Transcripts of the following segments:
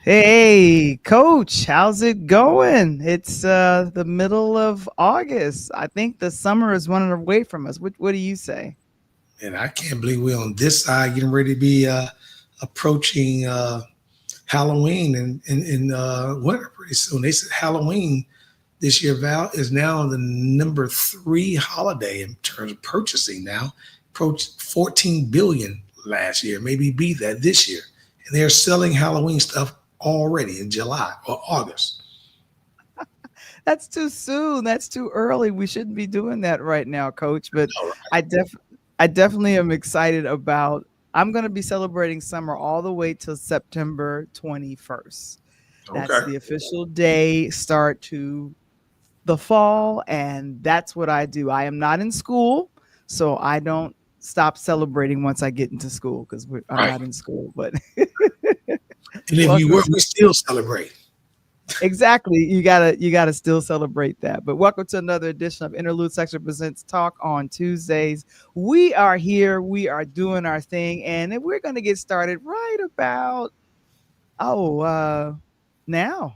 Hey, Coach, how's it going? It's the middle of August. I think the summer is running away from us. What do you say? And I can't believe we're on this side getting ready to be approaching Halloween and winter pretty soon. They said Halloween this year, Val, is now the number three holiday in terms of purchasing now. Approached 14 billion last year, maybe beat that this year. And they're selling Halloween stuff already in July or August. That's too soon. That's too early. We shouldn't be doing that right now, Coach. But All I def I definitely am excited about. I'm going to be celebrating summer all the way till September 21st. right. That's Okay. the official day start to the fall, and that's what I do. I am not in school, so I don't stop celebrating once I get into school because I'm Right. not in school. But And if you welcome were, to we still celebrate. exactly you gotta still celebrate that. But welcome to another edition of Interlude Section Presents Talk on Tuesdays. We are here, we are doing our thing, and we're going to get started right about now.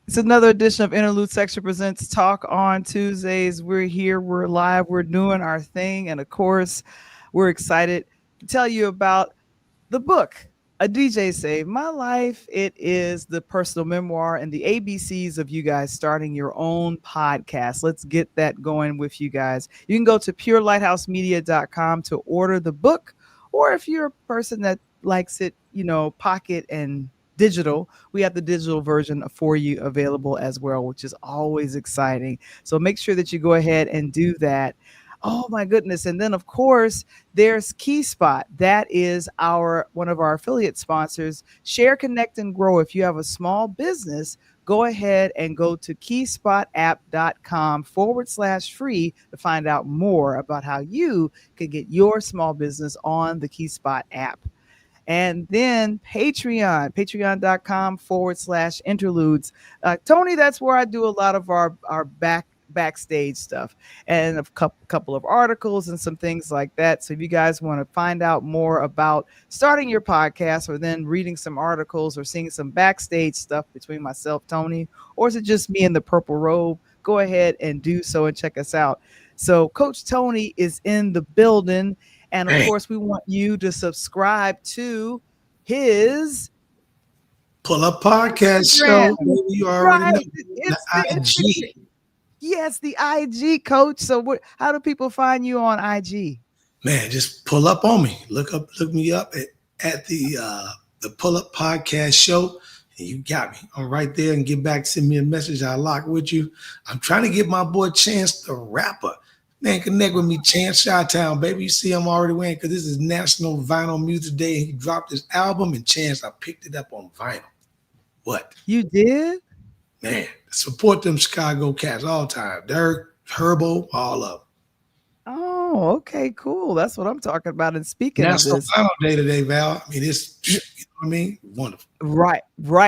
It's another edition of Interlude Section Presents Talk on Tuesdays. We're here, we're live, we're doing our thing. And of course, we're excited to tell you about the book, A DJ Saved My Life. It is the personal memoir and the ABCs of you guys starting your own podcast. Let's get that going with you guys. You can go to purelighthousemedia.com to order the book, or if you're a person that likes it, pocket and digital, we have the digital version for you available as well, which is always exciting. So make sure that you go ahead and do that. Oh my goodness. And then of course, there's Key Spot. That is our one of our affiliate sponsors. Share, connect, and grow. If you have a small business, go ahead and go to keyspot.app.com/free to find out more about how you can get your small business on the Key Spot app. And then patreon.com/interludes. Tony, that's where I do a lot of our backstage stuff and a couple of articles and some things like that. So if you guys want to find out more about starting your podcast, or then reading some articles or seeing some backstage stuff between myself, Tony, or is it just me in the purple robe, go ahead and do so and check us out. So Coach Tony is in the building. And of Hey, course, we want you to subscribe to his pull up podcast Instagram. show. Baby, you already Right. know. The IG. Yes, the IG, Coach. So how do people find you on IG? Man, just pull up on me. Look me up at the Pull Up Podcast Show, and you got me. I'm right there, and get back, send me a message. I lock with you. I'm trying to get my boy Chance the Rapper. Man, connect with me, Chance Chi-Town, baby. You see I'm already wearing, because this is National Vinyl Music Day. He dropped his album, and Chance, I picked it up on vinyl. What? You did? Man, support them Chicago cats all time. Dirk, Herbo, all of them. Oh, okay, cool. That's what I'm talking about. And speaking of National this, Vinyl Day today, Val. I mean, it's, you know what I mean? Wonderful. right.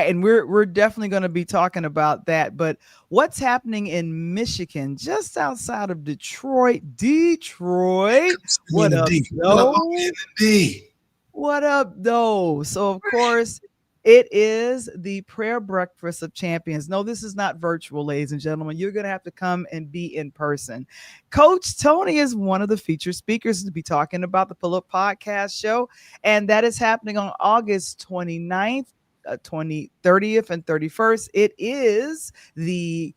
And we're definitely going to be talking about that. But what's happening in Michigan, just outside of Detroit? Detroit. In What the up, D. Pull up on me though? in the D. What up, though? So, of course, it is the prayer breakfast of champions. No, this is not virtual, ladies and gentlemen. You're going to have to come and be in person. Coach Tony is one of the featured speakers to be talking about the Pull Up Podcast show. And that is happening on August 29th, 30th, and 31st. It is the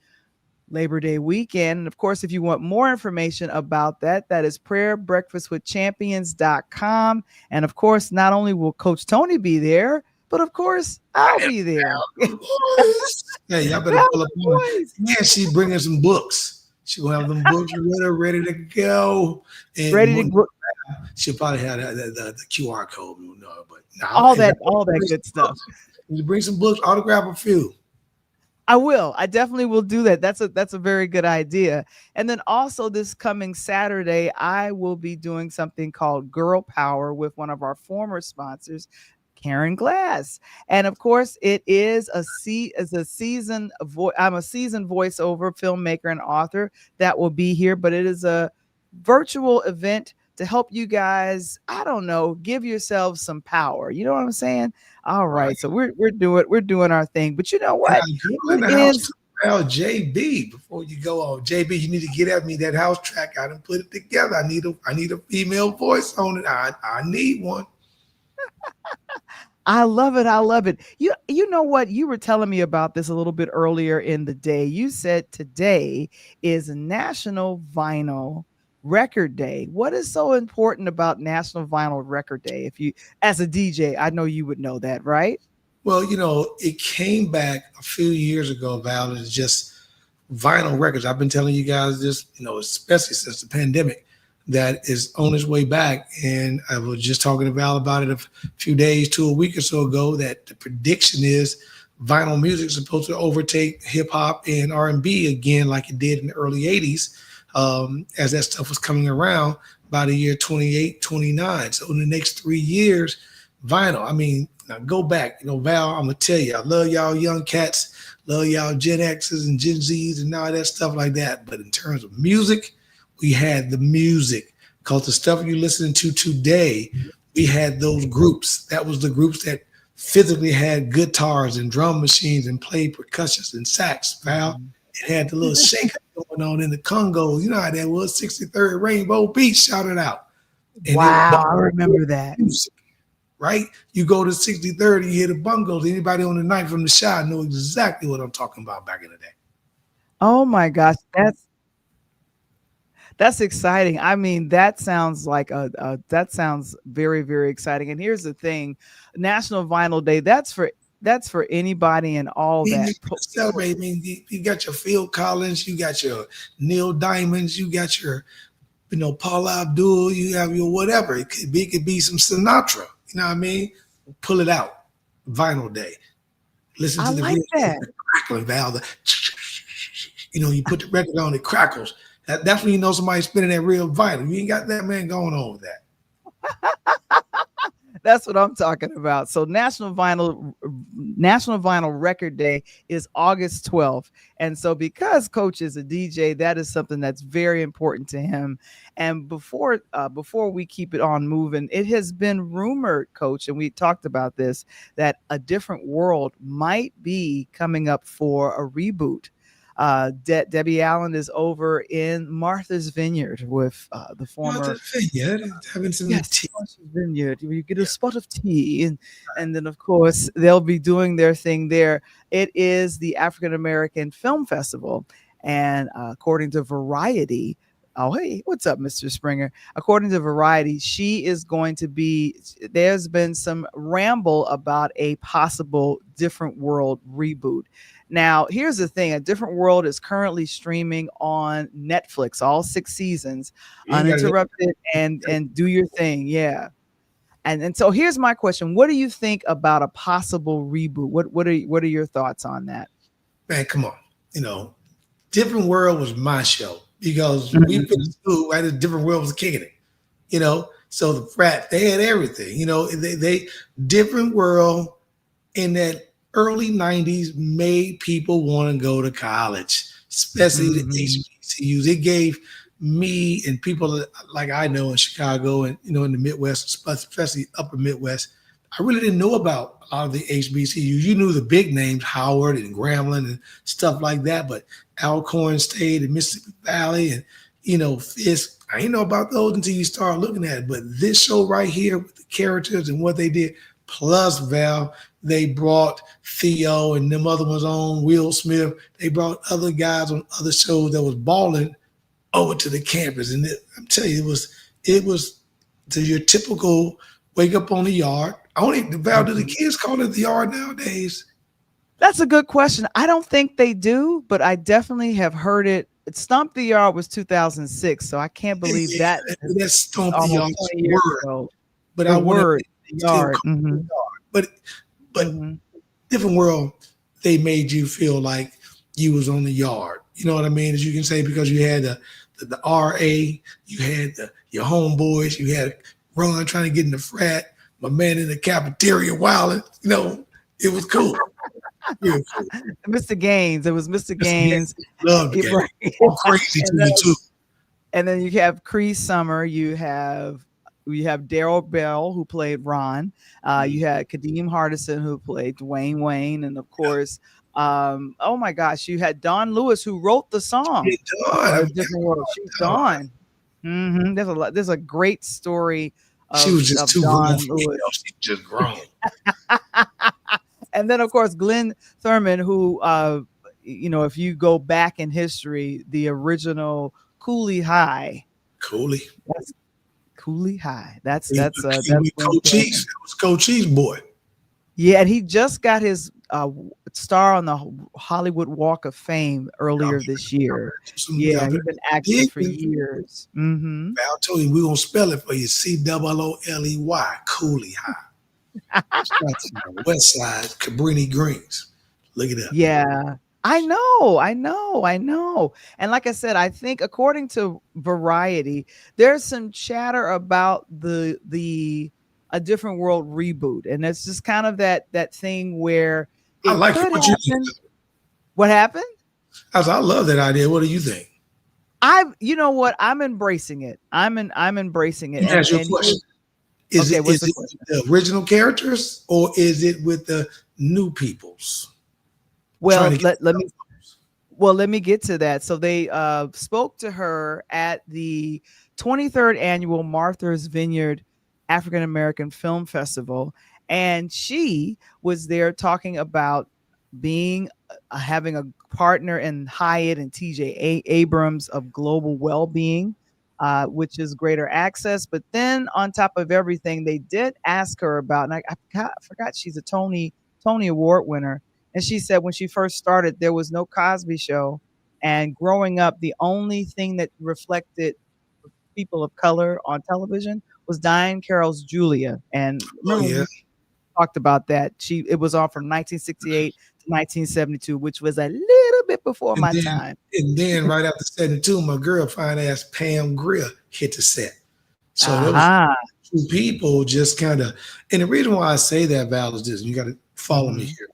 Labor Day weekend. And of course, if you want more information about that, that is prayerbreakfastwithchampions.com. And of course, not only will Coach Tony be there, but of course I'll be there. Yeah, y'all better Val pull up The on. Voice. Yeah, she bringing some books. She gonna have them books with her, ready to go. And Ready to she'll probably have the QR code. No, but now, and all that bring good some stuff. books. You bring some books, autograph a few. I will. I definitely will do that. That's a very good idea. And then also this coming Saturday, I will be doing something called Girl Power with one of our former sponsors, Karen Glass. And of course, it is a season I'm a seasoned voiceover filmmaker and author that will be here, but it is a virtual event to help you guys, I don't know, give yourselves some power. You know what I'm saying? All Right. right. So we're doing our thing. But you know And what? I girl in It the house is too. Well, JB, before you go on, JB, you need to get at me that house track. I done put it together. I need a female voice on it. I need one. I love it. I love it. You know what? You were telling me about this a little bit earlier in the day. You said today is National Vinyl Record Day. What is so important about National Vinyl Record Day? If you, as a DJ, I know you would know that, right? Well, it came back a few years ago, Val. It's just vinyl records. I've been telling you guys this, especially since the pandemic, that is on its way back. And I was just talking to Val about it a few days to a week or so ago that the prediction is vinyl music is supposed to overtake hip hop and R&B again, like it did in the early 80s, as that stuff was coming around by the year 28, 29. So in the next 3 years, vinyl, I mean, now go back, Val, I'm gonna tell you, I love y'all young cats, love y'all Gen X's and Gen Z's and all that stuff like that. But in terms of music, we had the music. Because the stuff you're listening to today, we had those groups. That was the groups that physically had guitars and drum machines and played percussions and sax, Val. It had the little shaker going on in the Congo. You know how that was, 63rd Rainbow Beach, shouted out. And it Wow, I was remember that. music, right? You go to 63rd, you hear the bungles. Anybody on the night from the shot know exactly what I'm talking about back in the day. Oh my gosh, that's exciting. I mean, that sounds like that sounds very, very exciting. And here's the thing, National Vinyl Day, that's for anybody and all You that. celebrate. I mean, you got your Phil Collins, you got your Neil Diamonds, you got your, Paula Abdul, you have your whatever. It could be some Sinatra. You know what I mean? Pull it out. Vinyl Day. Listen I to the like that. crackling valve. You put the record on, it crackles. That's when you know somebody's spinning that real vinyl. You ain't got that man going on with that. That's what I'm talking about. So National Vinyl Record Day is August 12th. And so because Coach is a DJ, that is something that's very important to him. And before we keep it on moving, it has been rumored, Coach, and we talked about this, that A Different World might be coming up for a reboot. Debbie Allen is over in Martha's Vineyard with the former Having some Yes, tea. Martha's Vineyard. You get a spot of tea, and then of course they'll be doing their thing there. It is the African American Film Festival, and according to Variety, oh hey, what's up, Mr. Springer? According to Variety, she is going to be. There's been some ramble about a possible Different World reboot. Now, here's the thing: A Different World is currently streaming on Netflix, all 6 seasons, You ain't got to uninterrupted, and do your thing. Yeah. And so here's my question: what do you think about a possible reboot? What are your thoughts on that? man, come on. Different World was my show because we Mhm. finished school, right? A Different World was kicking it, So the frat, they had everything, they Different World in that early 90s made people want to go to college, especially the Mhm. HBCUs. It gave me and people like I know in Chicago and in the Midwest, especially upper Midwest, I really didn't know about a lot of the HBCUs. You knew the big names, Howard and Grambling and stuff like that, but Alcorn State and Mississippi Valley and Fisk, I didn't know about those until you start looking at it. But this show right here with the characters and what they did, plus Val, they brought Theo and them other ones on, Will Smith. They brought other guys on other shows that was balling over to the campus. And I'm telling you, it was to your typical wake up on the yard, Only Val, do the Mhm. kids call it the yard nowadays? That's a good question. I don't think they do, but I definitely have heard it. Stomp the Yard was 2006, so I can't believe that Yeah, is that's Stomp the almost Yard's 20 years word, ago. but The I want to word, the still yard. call it the yard. But Mhm. different world, they made you feel like you was on the yard. You know what I mean? As you can say, because you had the RA, you had your homeboys, you had Ron trying to get in the frat, my man in the cafeteria wilding. You know, it was cool. Real cool. Mr. Gaines. It was Mr. Mr. Gates Gaines. loved the game. Right. All crazy to And you then too. and then you have Cree Summer, you have Daryl Bell who played Ron. Mm. You had Kadeem Hardison who played Dwayne Wayne, and of Yeah. course, oh my gosh, you had Don Lewis who wrote the song Get done. on A Different World. She's Dawn. There's a lot. There's a great story She of was just of too grown Don for me, Lewis. though. She just grown. And then of course Glenn Thurman, who if you go back in history, the original Cooley High. Cooley. That's Cooley High. That's He, that's uh he that's was Glenn Coach Cheese. Thurman. It was Coach Cheese boy. Yeah, and he just got his star on the Hollywood Walk of Fame earlier this year. Y'all Yeah, better he's been acting dig for it. years. Mm-hmm. Val told you we're gonna spell it for you. COOLEY. Cooley High. Shout to the West Side, Cabrini Greens. Look it up. Yeah. I know. And like I said, I think according to Variety, there's some chatter about the A Different World reboot. And it's just kind of that thing where I it like it. could What you think? happen. What happened? I love that idea. What do you think? You know what? I'm embracing it. I'm embracing it. Let me ask you a And question. Is okay, it what's is the it question? with the original characters or is it with the new peoples trying Well, to get let me Well, let me get to that. So they spoke to her at the 23rd annual Martha's Vineyard African American Film Festival, and she was there talking about being having a partner in Hyatt and TJ Abrams of Global Wellbeing, which is greater access. But then on top of everything, they did ask her about, and I forgot she's a Tony Award winner, and she said when she first started, there was no Cosby Show. And growing up, the only thing that reflected people of color on television was Diane Carroll's Julia. And Oh remember, yeah. we talked about that. It was on from 1968 to 1972, which was a little bit before And my then time. and then right after 72, my girl fine ass Pam Grier hit the set. So there was Aha. two people just kind of, and the reason why I say that, Val, is this. You got to follow me Mhm. here.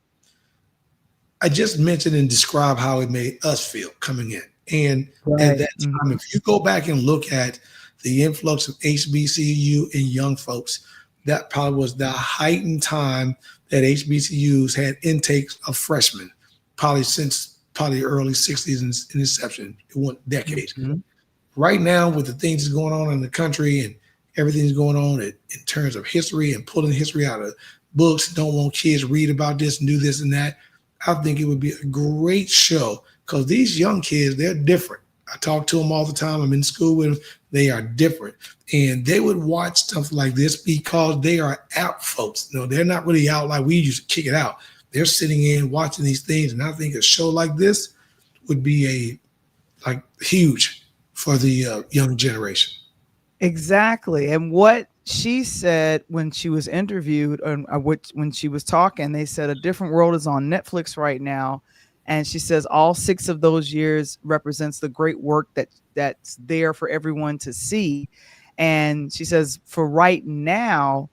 I just mentioned and described how it made us feel coming in. And at Right. that time, if you go back and look at the influx of HBCU and young folks, that probably was the heightened time that HBCUs had intakes of freshmen, probably since probably the early 60s in inception. It went decades. Mhm. Right now, with the things that's going on in the country and everything's going on in terms of history and pulling history out of books, don't want kids to read about this and do this and that. I think it would be a great show because these young kids, they're different. I talk to them all the time. I'm in school with them. They are different. And they would watch stuff like this because they are out folks. You know, they're not really out like we used to kick it out. They're sitting in watching these things. And I think a show like this would be huge for the young generation. Exactly. And what she said when she was interviewed, when she was talking, they said A Different World is on Netflix right now. And she says all 6 of those years represents the great work that's there for everyone to see. And she says for right now,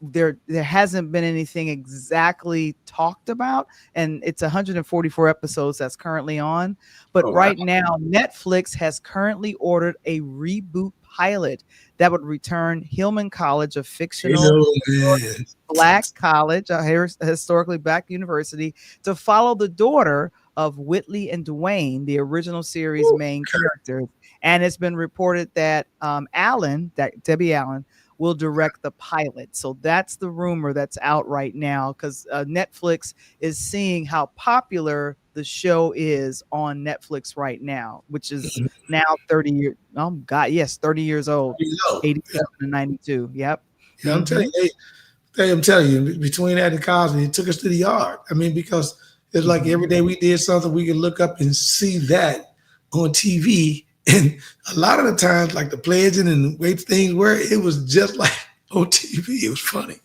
there hasn't been anything exactly talked about, and it's 144 episodes that's currently on. But Oh, wow. right now Netflix has currently ordered a reboot pilot that would return Hillman College, a You fictional know, man. black college, a historically black university, to follow the daughter of Whitley and Dwayne, the original series main characters. And it's been reported that Debbie Allen, will direct the pilot. So that's the rumor that's out right now, because Netflix is seeing how popular the show is on Netflix right now, which is now 30 years. Oh God, yes, 30 years old, You know. 87 and 92. Yep. Yeah, I'm telling Mhm. you, I'm telling you, between that and Cosby, it took us to the yard. I mean, because it's like every day we did something, we could look up and see that on TV. And a lot of the times, like the pledging and the way things were, it was just like on TV. It was funny.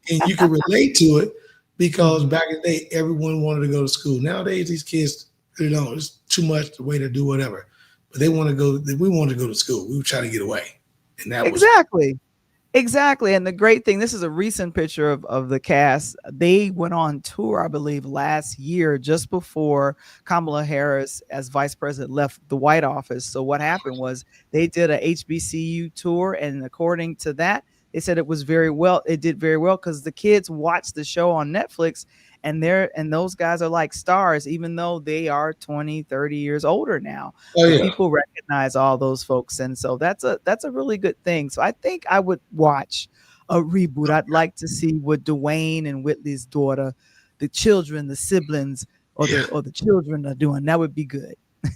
And you can relate to it because back in the day, everyone wanted to go to school. Nowadays, these kids, it's too much the way to do whatever. But they want to go, we wanted to go to school. We were trying to get away. And that was Exactly. And the great thing, this is a recent picture of the cast. They went on tour, I believe, last year, just before Kamala Harris, as vice president, left the White Office. So what happened was they did a HBCU tour. And according to that, they said it was very well. It did very well because the kids watched the show on Netflix, and those guys are like stars, even though they are 20, 30 years older now. Oh, yeah. People recognize all those folks. And so that's a really good thing. So I think I would watch a reboot. I'd like to see what Dwayne and Whitley's daughter, the children, the siblings, or the children are doing. That would be good.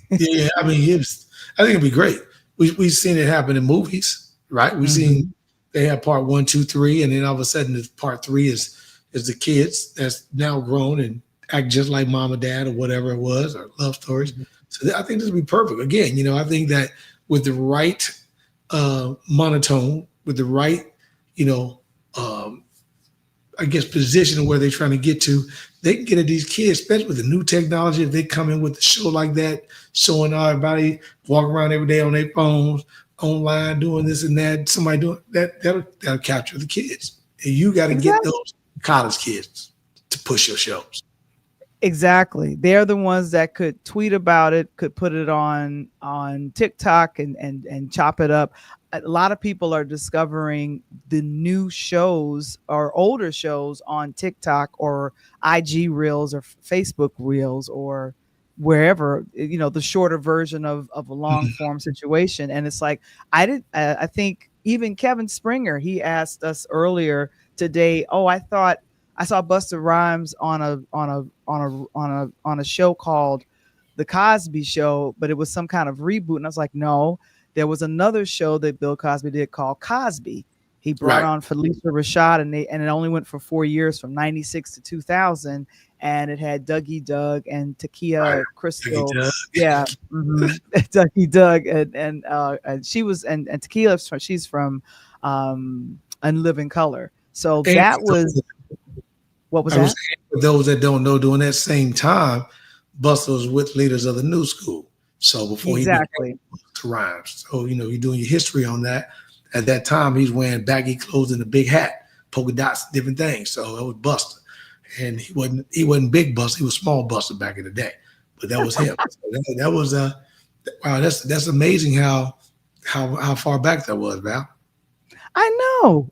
Yeah, I mean, I think it'd be great. We've seen it happen in movies, right? We've seen they have part 1, 2, 3, and then all of a sudden the part 3 is the kids that's now grown and act just like mom or dad or whatever it was, or love stories. So I think this would be perfect. Again, I think that with the right monotone, with the right, I guess, position where they're trying to get to, they can get at these kids, especially with the new technology. If they come in with a show like that, showing everybody walking around every day on their phones, online, doing this and that, somebody doing that'll capture the kids. And you got to get those college kids to push your shows. Exactly. They're the ones that could tweet about it, could put it on TikTok and chop it up. A lot of people are discovering the new shows or older shows on TikTok or IG Reels or Facebook Reels or wherever, the shorter version of a long form situation. And it's like, I think even Kevin Springer, he asked us earlier today, I thought I saw Busta Rhymes on a show called The Cosby Show, but it was some kind of reboot. And I was like, no, there was another show that Bill Cosby did called Cosby. He brought on Felicia Rashad, and it only went for 4 years, from 96 to 2000. And it had Dougie Doug and Takia Crystal. Yeah. Dougie Doug. And she was, and Takia, she's from Unliving Color. So that was, what was that? For those that don't know, during that same time, Busta was with leaders of the new school. So before he became to Rhymes. So, you're doing your history on that. At that time, he's wearing baggy clothes and a big hat, polka dots, different things. So it was Busta. And he wasn't big Busta, he was small Busta back in the day. But that was him. So that was wow, that's amazing how far back that was, Val. I know.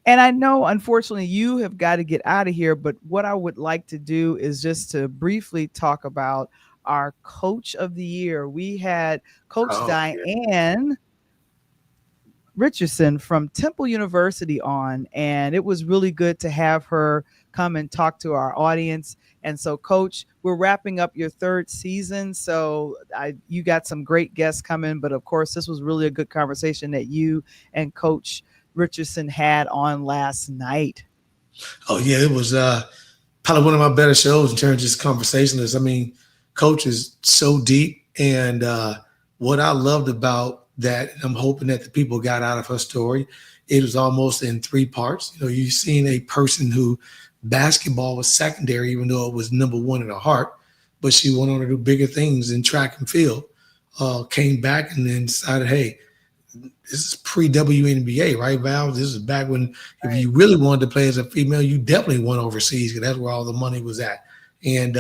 And I know, unfortunately, you have got to get out of here. But what I would like to do is just to briefly talk about our Coach of the Year. We had Coach Diane Richardson from Temple University on, and it was really good to have her come and talk to our audience. And so, Coach, we're wrapping up your 3rd season. So you got some great guests coming. But, of course, this was really a good conversation that you and Coach Richardson had on last night. Oh, yeah, it was probably one of my better shows in terms of just conversationalists. I mean, Coach is so deep. And what I loved about that, and I'm hoping that the people got out of her story, it was almost in 3 parts. You've seen a person who basketball was secondary, even though it was number 1 in her heart, but she went on to do bigger things in track and field, came back and then decided, hey, this is pre-WNBA, right, Val? This is back when if you really wanted to play as a female, you definitely went overseas because that's where all the money was at. And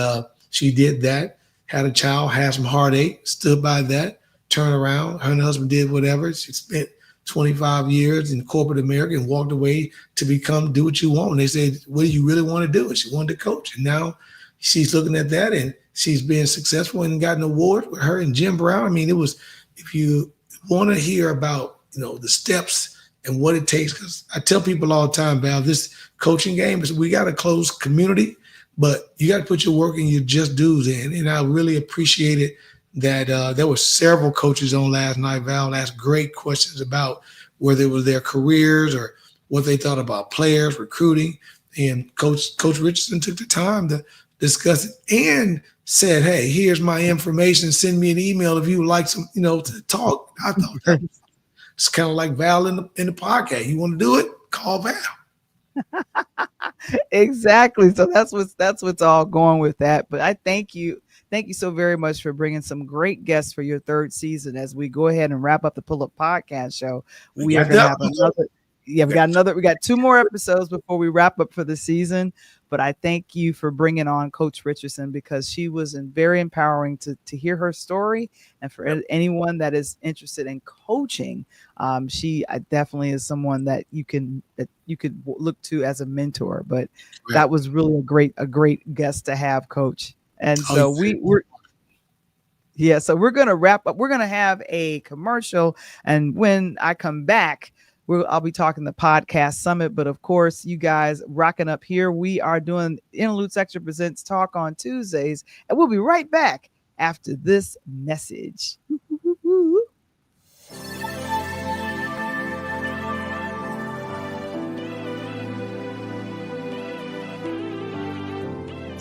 she did that, had a child, had some heartache, stood by that, turned around. Her and her husband did whatever. She spent 25 years in corporate America and walked away to do what you want. And they said, what do you really want to do? And she wanted to coach. And now she's looking at that and she's been successful and got an award with her and Jim Brown. I mean, it was, if you want to hear about, the steps and what it takes, because I tell people all the time, Val, this coaching game is, we got a closed community, but you got to put your work and your just dues in. And I really appreciated that there were several coaches on last night, Val, asked great questions about whether it was their careers or what they thought about players, recruiting. And Coach Richardson took the time to discuss it and said, hey, here's my information. Send me an email if you would like some, to talk. I thought that it's kind of like Val in the podcast. You want to do it? Call Val. Exactly. So that's what's all going with that. But I thank you so very much for bringing some great guests for your third season. As we go ahead and wrap up the Pull Up Podcast show, we are going to have another. Yeah, we got 2 more episodes before we wrap up for the season. But I thank you for bringing on Coach Richardson, because she was very empowering to hear her story. And for anyone that is interested in coaching, she definitely is someone that you could look to as a mentor. But that was really a great guest to have, Coach. And so we're going to wrap up. We're going to have a commercial, and when I come back, I'll be talking the podcast summit. But of course, you guys rocking up here. We are doing Interlude Sector Presents Talk on Tuesdays, and we'll be right back after this message. So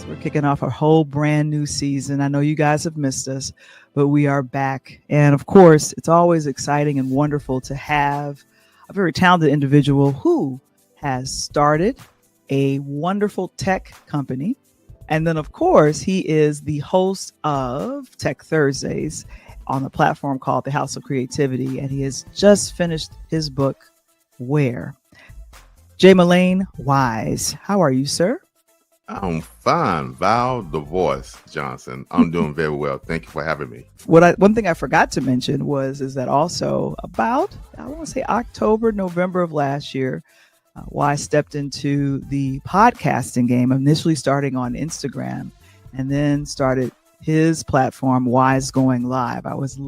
we're kicking off a whole brand new season. I know you guys have missed us, but we are back. And of course, it's always exciting and wonderful to have a very talented individual who has started a wonderful tech company. And then, of course, he is the host of Tech Thursdays on a platform called the House of Creativity. And he has just finished his book, Where? Jay Malane Wise. How are you, sir? I'm fine. Val The Voice Johnson. I'm doing very well. Thank you for having me. One thing I forgot to mention is that also about, I want to say October, November of last year, Wise stepped into the podcasting game, initially starting on Instagram, and then started his platform, Wise Going Live. I was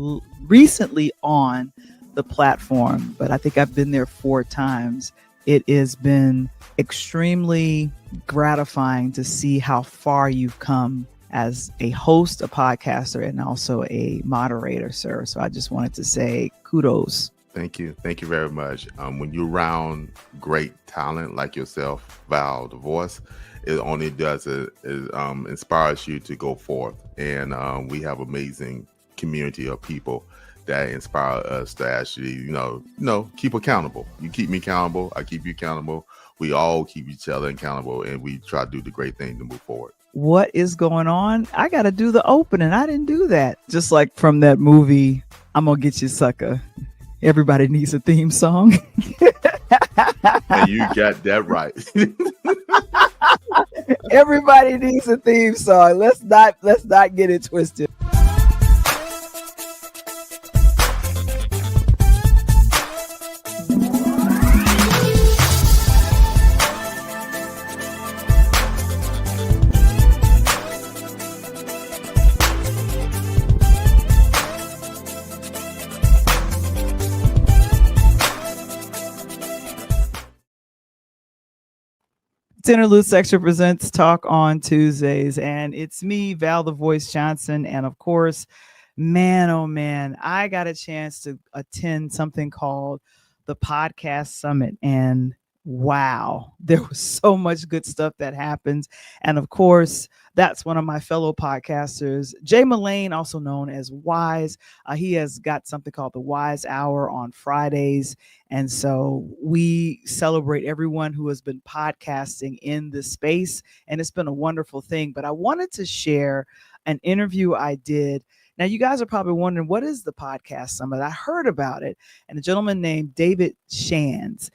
recently on the platform, but I think I've been there 4 times. It has been extremely gratifying to see how far you've come as a host, a podcaster, and also a moderator, sir. So I just wanted to say kudos. Thank you. Thank you very much. When you're around great talent like yourself, Val The Voice, it only does it inspires you to go forth. And we have amazing community of people that inspire us to actually, keep accountable. You keep me accountable. I keep you accountable. We all keep each other accountable, and we try to do the great thing to move forward. What is going on? I got to do the opening. I didn't do that. Just like from that movie, I'm going to Get You, Sucker. Everybody needs a theme song. And you got that right. Everybody needs a theme song. Let's not get it twisted. Interlude Sector Presents Talk on Tuesdays, and it's me, Val The Voice Johnson, and of course, man, oh man, I got a chance to attend something called the Podcast Summit, and wow, there was so much good stuff that happens. And of course, that's one of my fellow podcasters, Jay Malane, also known as Wise. He has got something called the Wise Hour on Fridays. And so we celebrate everyone who has been podcasting in this space. And it's been a wonderful thing. But I wanted to share an interview I did. Now, you guys are probably wondering, what is the Podcast Summit? I heard about it. And a gentleman named David Shands,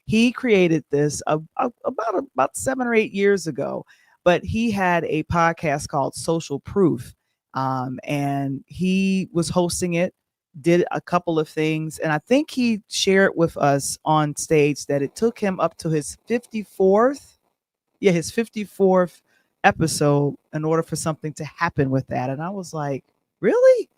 he created this about 7 or 8 years ago, but he had a podcast called Social Proof, and he was hosting it, did a couple of things, and I think he shared with us on stage that it took him up to his 54th episode in order for something to happen with that. And I was like, really?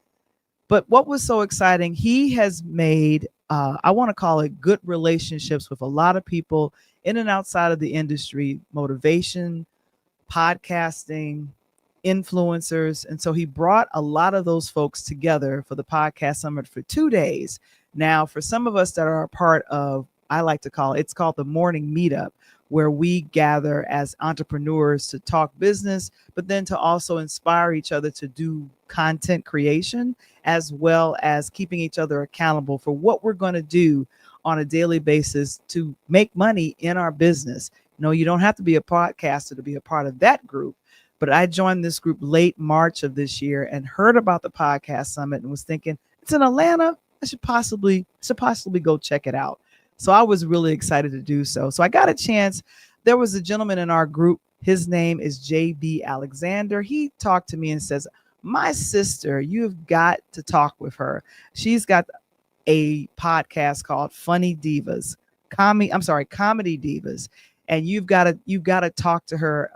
But what was so exciting, he has made, I want to call it, good relationships with a lot of people in and outside of the industry, motivation, podcasting, influencers. And so he brought a lot of those folks together for the Podcast Summit for 2 days. Now, for some of us that are a part of, I like to call it's called the morning meetup, where we gather as entrepreneurs to talk business, but then to also inspire each other to do content creation, as well as keeping each other accountable for what we're going to do on a daily basis to make money in our business. No, you don't have to be a podcaster to be a part of that group. But I joined this group late March of this year and heard about the podcast summit and was thinking, it's in Atlanta. I should possibly go check it out. So I was really excited to do so. So I got a chance. There was a gentleman in our group. His name is JB Alexander. He talked to me and says, my sister, you've got to talk with her. She's got a podcast called Funny Divas, Comedy Divas. And you've got to talk to her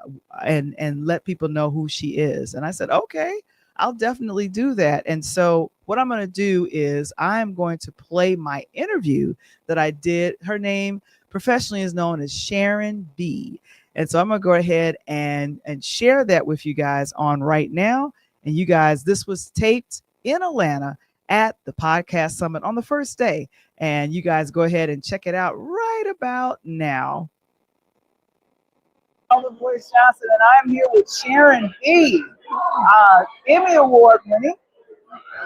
and let people know who she is. And I said, okay, I'll definitely do that. And so what I'm going to do is I'm going to play my interview that I did. Her name professionally is known as Sharon B. And so I'm going to go ahead and share that with you guys on right now. And you guys, this was taped in Atlanta at the podcast summit on the first day. And you guys go ahead and check it out right about now. Val The Voice Johnson, and I'm here with Sharon B., Emmy Award winning,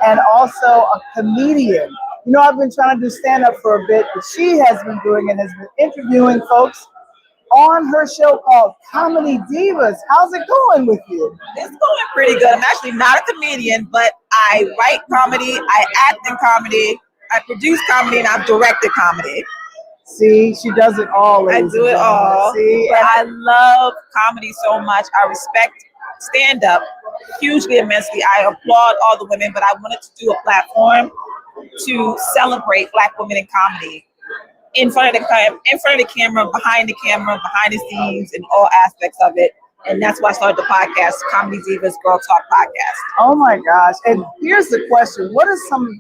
and also a comedian. You know, I've been trying to do stand-up for a bit, but she has been doing and has been interviewing folks on her show called Comedy Divas. How's it going with you? It's going pretty good. I'm actually not a comedian, but I write comedy, I act in comedy, I produce comedy, and I've directed comedy. See, she does it all. I do it all. See, but I love comedy so much. I respect stand-up hugely, immensely. I applaud all the women, but I wanted to do a platform to celebrate Black women in comedy in front of the camera, behind the scenes, in all aspects of it. And that's why I started the podcast, Comedy Divas Girl Talk Podcast. Oh my gosh! And here's the question: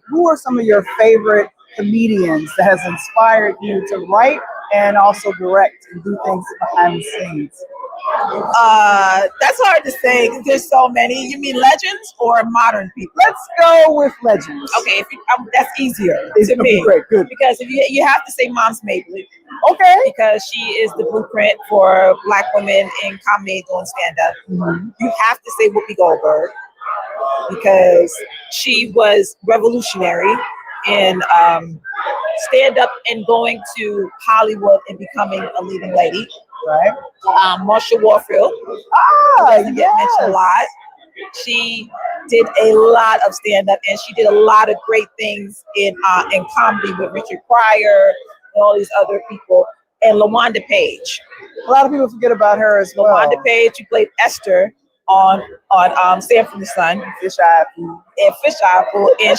who are some of your favorite comedians that has inspired you to write and also direct and do things behind the scenes? That's hard to say because there's so many. You mean legends or modern people? Let's go with legends. Okay, that's easier to me. Great, good. Because if you have to say Moms Mabley. Okay. Because she is the blueprint for Black women in comedy doing stand-up. Mm-hmm. You have to say Whoopi Goldberg because she was revolutionary in stand-up and going to Hollywood and becoming a leading lady. Right. Marsha Warfield. Doesn't get mentioned a lot. She did a lot of stand-up and she did a lot of great things in comedy with Richard Pryor and all these other people. And LaWanda Page. A lot of people forget about her as well. LaWanda Page, who played Esther on Sam from the Sun. Fish Eye Food. And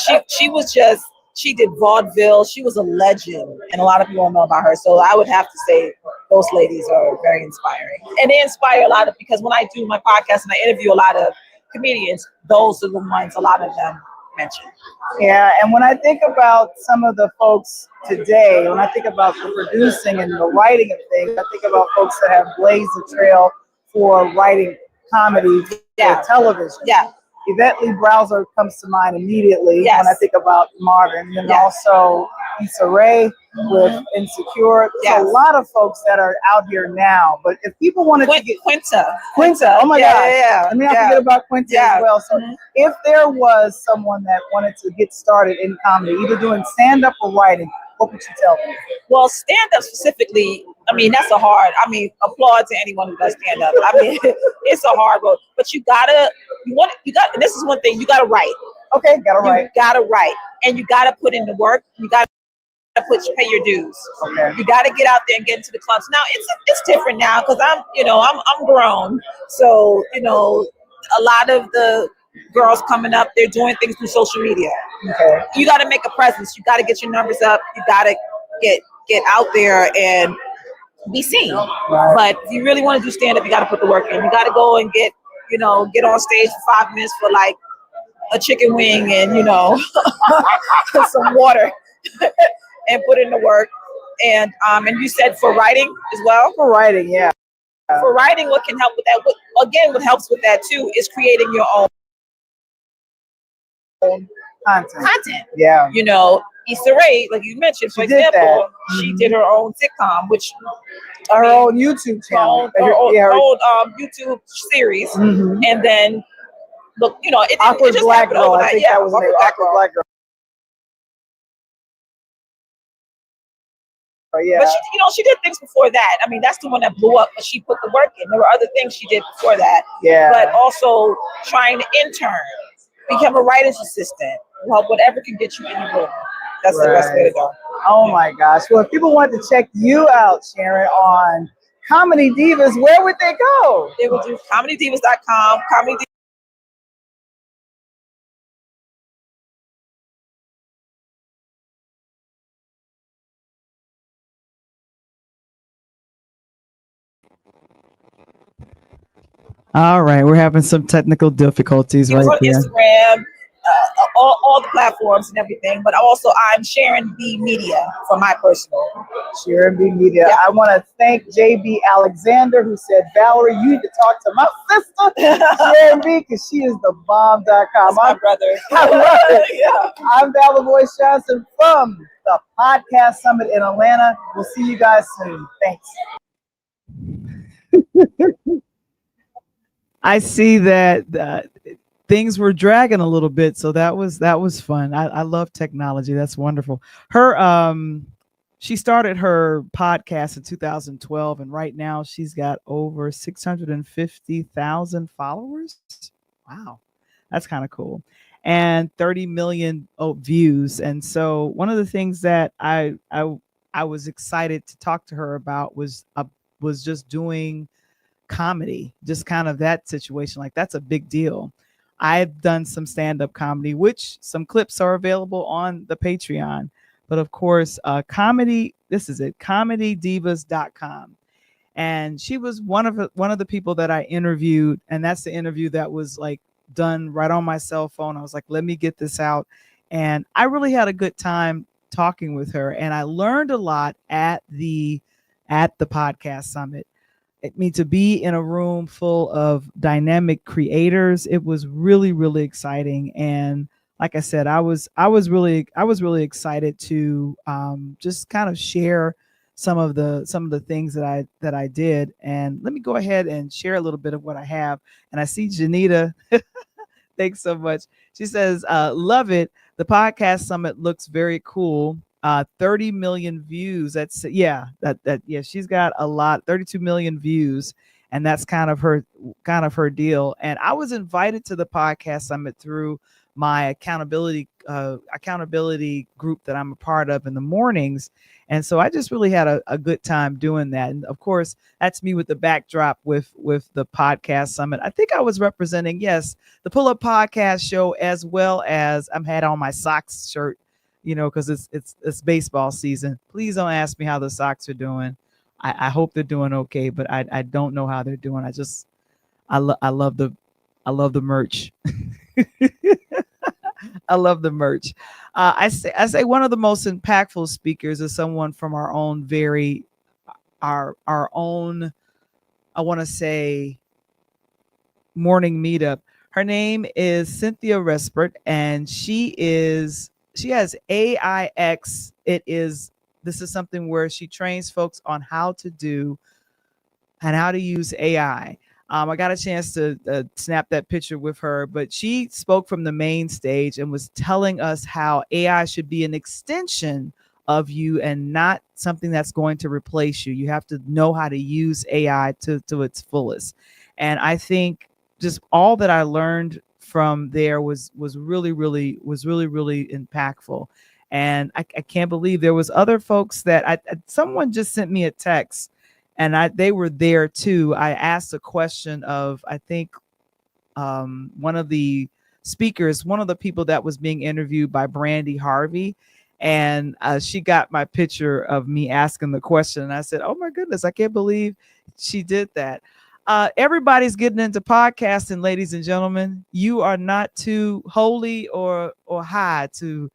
she did vaudeville. She was a legend, and a lot of people don't know about her. So I would have to say those ladies are very inspiring. And they inspire a lot of, because when I do my podcast and I interview a lot of comedians, those are the ones a lot of them mention. Yeah, and when I think about some of the folks today, when I think about the producing and the writing of things, I think about folks that have blazed the trail for writing comedy for television. Yeah. Yvette Lee Browser comes to mind immediately when I think about modern. And then also Issa Rae with Insecure. So a lot of folks that are out here now. But if people wanted to get Quinta, oh my gosh. Yeah. I mean, I forget about Quinta as well. So if there was someone that wanted to get started in comedy, either doing stand-up or writing, what would you tell them? Well, stand-up specifically, I mean, that's applaud to anyone who does stand-up. I mean, it's a hard road. But and this is one thing, you gotta write. Okay, write. You gotta write. And you gotta put in the work. You gotta pay your dues. Okay. You gotta get out there and get into the clubs. Now it's different now because I'm grown. So, a lot of the girls coming up, they're doing things through social media. Okay. You gotta make a presence. You gotta get your numbers up. You gotta get out there and be seen. Right. But if you really want to do stand-up, you got to put the work in. You got to go and get on stage for 5 minutes for like a chicken wing and, some water and put in the work. And you said for writing as well? For writing, yeah. For writing, what can help with that? What helps with that too is creating your own content. Yeah. You know, Issa Rae, like you mentioned, for example, she did her own sitcom, which her own YouTube channel, her own YouTube series, and then look, you know, it Awkward just Black Girl. overnight. I think that was the name. Awkward Black Girl. Yeah. But she, you know, she did things before that. I mean, that's the one that blew up, but she put the work in. There were other things she did before that. Yeah. But also trying to intern, become a writer's assistant, help whatever can get you in the room. That's the best way to go. Oh my gosh. Well, if people want to check you out, Sharon, on Comedy Divas, where would they go? They would do comedydivas.com, comedy. All right, we're having some technical difficulties right on there. Instagram, all the platforms and everything. But also, I'm Sharon B Media for my personal. Sharon B Media. Yeah. I want to thank JB Alexander, who said, Valerie, you need to talk to my sister, Sharon B, because she is the bomb.com. My brother. I love it. Yeah. I'm Val The Voice Johnson from the Podcast Summit in Atlanta. We'll see you guys soon. Thanks. I see that things were dragging a little bit, so that was fun. I love technology. That's wonderful. Her she started her podcast in 2012, and right now she's got over 650,000 followers. Wow, that's kind of cool, and 30 million views. And so one of the things that I was excited to talk to her about was just doing comedy, just kind of that situation. Like, that's a big deal. I've done some stand-up comedy, which some clips are available on the Patreon. But of course, comedy, this is it, comedydivas.com. And she was one of the people that I interviewed. And that's the interview that was like done right on my cell phone. I was like, let me get this out. And I really had a good time talking with her. And I learned a lot at the Podcast Summit. I mean, to be in a room full of dynamic creators, it was really, really exciting. And like I said, I was really excited to just kind of share some of the things that I did. And let me go ahead and share a little bit of what I have. And I see Janita. Thanks so much. She says, love it. The Podcast Summit looks very cool. 30 million views. That's she's got a lot, 32 million views. And that's kind of her deal. And I was invited to the Podcast Summit through my accountability group that I'm a part of in the mornings. And so I just really had a good time doing that. And of course, that's me with the backdrop with the Podcast Summit. I think I was representing, yes, the Pull Up Podcast Show, as well as I'm had on my Sox shirt, you know, because it's baseball season. Please don't ask me how the Sox are doing. I hope they're doing okay, but I don't know how they're doing. I love the merch. I love the merch. I say one of the most impactful speakers is someone from our own I want to say, morning meetup. Her name is Cynthia Respert, and she has AIX. This is something where she trains folks on how to do and how to use AI. I got a chance to snap that picture with her, but she spoke from the main stage and was telling us how AI should be an extension of you and not something that's going to replace you. You have to know how to use AI to its fullest. And I think just all that I learned from there was really impactful. And I can't believe there was other folks that someone just sent me a text, and they were there too. I asked a question of, I think, one of the speakers, one of the people that was being interviewed by Brandi Harvey, and she got my picture of me asking the question, and I said, "Oh my goodness, I can't believe she did that." Everybody's getting into podcasting, ladies and gentlemen. You are not too holy or high to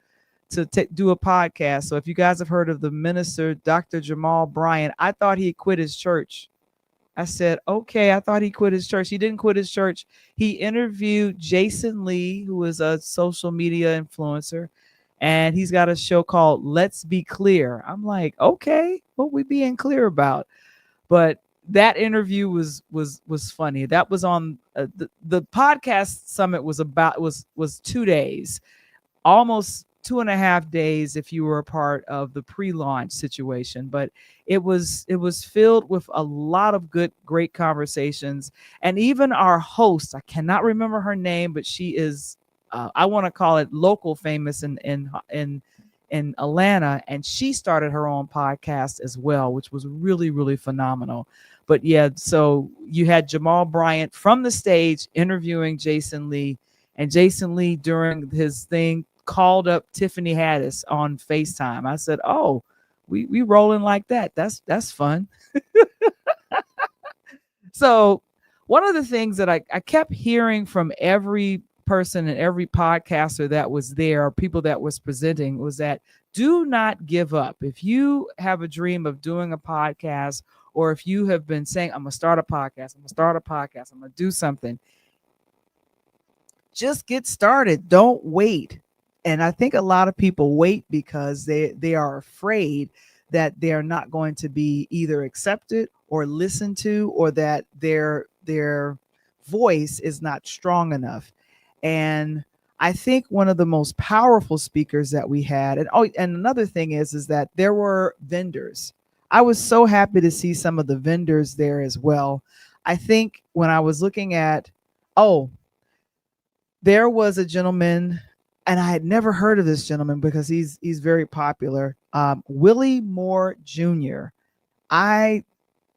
do a podcast. So if you guys have heard of the minister, Dr. Jamal Bryant, I thought he quit his church. I said, okay, I thought he quit his church. He didn't quit his church. He interviewed Jason Lee, who is a social media influencer, and he's got a show called Let's Be Clear. I'm like, okay, what we being clear about? But that interview was funny. That was on the podcast summit was 2 days, almost 2.5 days if you were a part of the pre-launch situation. But it was filled with a lot of great conversations. And even our host, I cannot remember her name, but she is I want to call it local famous in Atlanta, and she started her own podcast as well, which was really, really phenomenal. But yeah, so you had Jamal Bryant from the stage interviewing Jason Lee, and Jason Lee during his thing called up Tiffany Haddish on FaceTime. I said, "Oh, we rolling like that. That's fun." So one of the things that I kept hearing from every person and every podcaster that was there, or people that was presenting, was that do not give up. If you have a dream of doing a podcast, or if you have been saying, I'm gonna start a podcast, I'm gonna do something, just get started. Don't wait. And I think a lot of people wait because they are afraid that they're not going to be either accepted or listened to, or that their voice is not strong enough. And I think one of the most powerful speakers that we had, and another thing is that there were vendors. I was so happy to see some of the vendors there as well. I think when I was looking at, there was a gentleman, and I had never heard of this gentleman because he's very popular. Willie Moore Jr.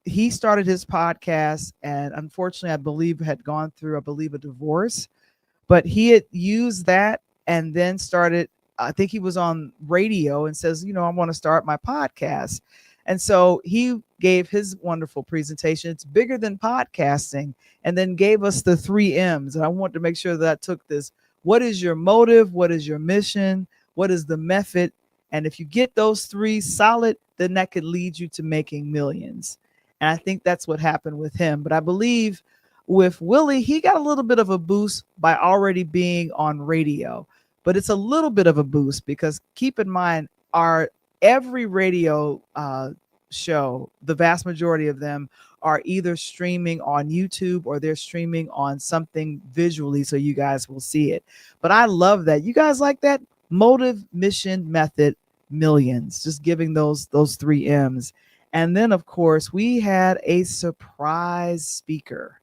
He started his podcast, and unfortunately, I believe had gone through a divorce. But he had used that and then started, I think he was on radio and says, I want to start my podcast. And so he gave his wonderful presentation. It's bigger than podcasting, and then gave us the 3 M's. And I want to make sure that I took this. What is your motive? What is your mission? What is the method? And if you get those 3 solid, then that could lead you to making millions. And I think that's what happened with him. But I believe with Willie, he got a little bit of a boost by already being on radio. But it's a little bit of a boost because keep in mind, every radio show, the vast majority of them are either streaming on YouTube or they're streaming on something visually so you guys will see it. But I love that. You guys like that? Motive, mission, method, millions. Just giving those 3 M's. And then, of course, we had a surprise speaker.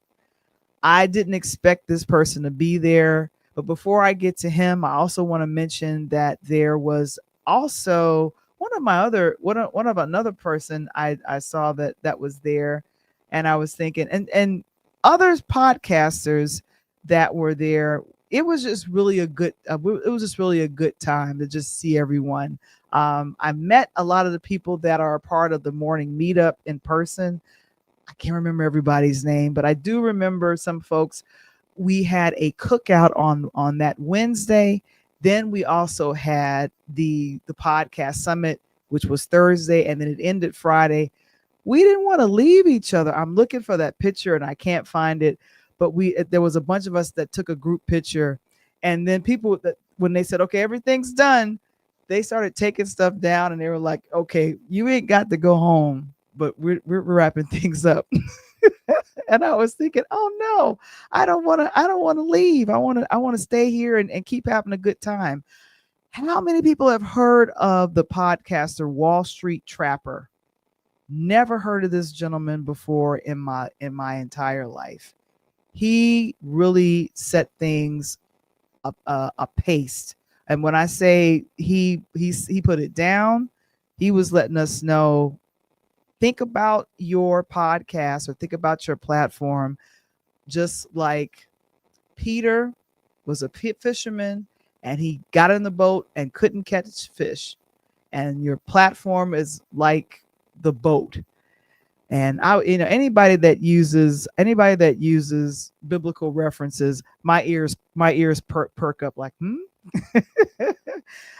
I didn't expect this person to be there. But before I get to him, I also want to mention that there was also one of another person I saw that was there. And I was thinking, and other podcasters that were there, it was just really a good time to just see everyone. I met a lot of the people that are a part of the morning meetup in person. I can't remember everybody's name, but I do remember some folks. We had a cookout on that Wednesday. Then we also had the podcast summit, which was Thursday, and then it ended Friday. We didn't want to leave each other. I'm looking for that picture and I can't find it, but there was a bunch of us that took a group picture, and then people that when they said, okay, everything's done, they started taking stuff down, and they were like, okay, you ain't got to go home, but we're wrapping things up. And I was thinking, oh no, I don't want to leave. I want to stay here and keep having a good time. How many people have heard of the podcaster Wall Street Trapper? Never heard of this gentleman before in my entire life. He really set things a pace. And when I say he put it down, he was letting us know, think about your podcast or think about your platform just like Peter was a fisherman and he got in the boat and couldn't catch fish. And your platform is like the boat. And anybody that uses biblical references, my ears perk up like,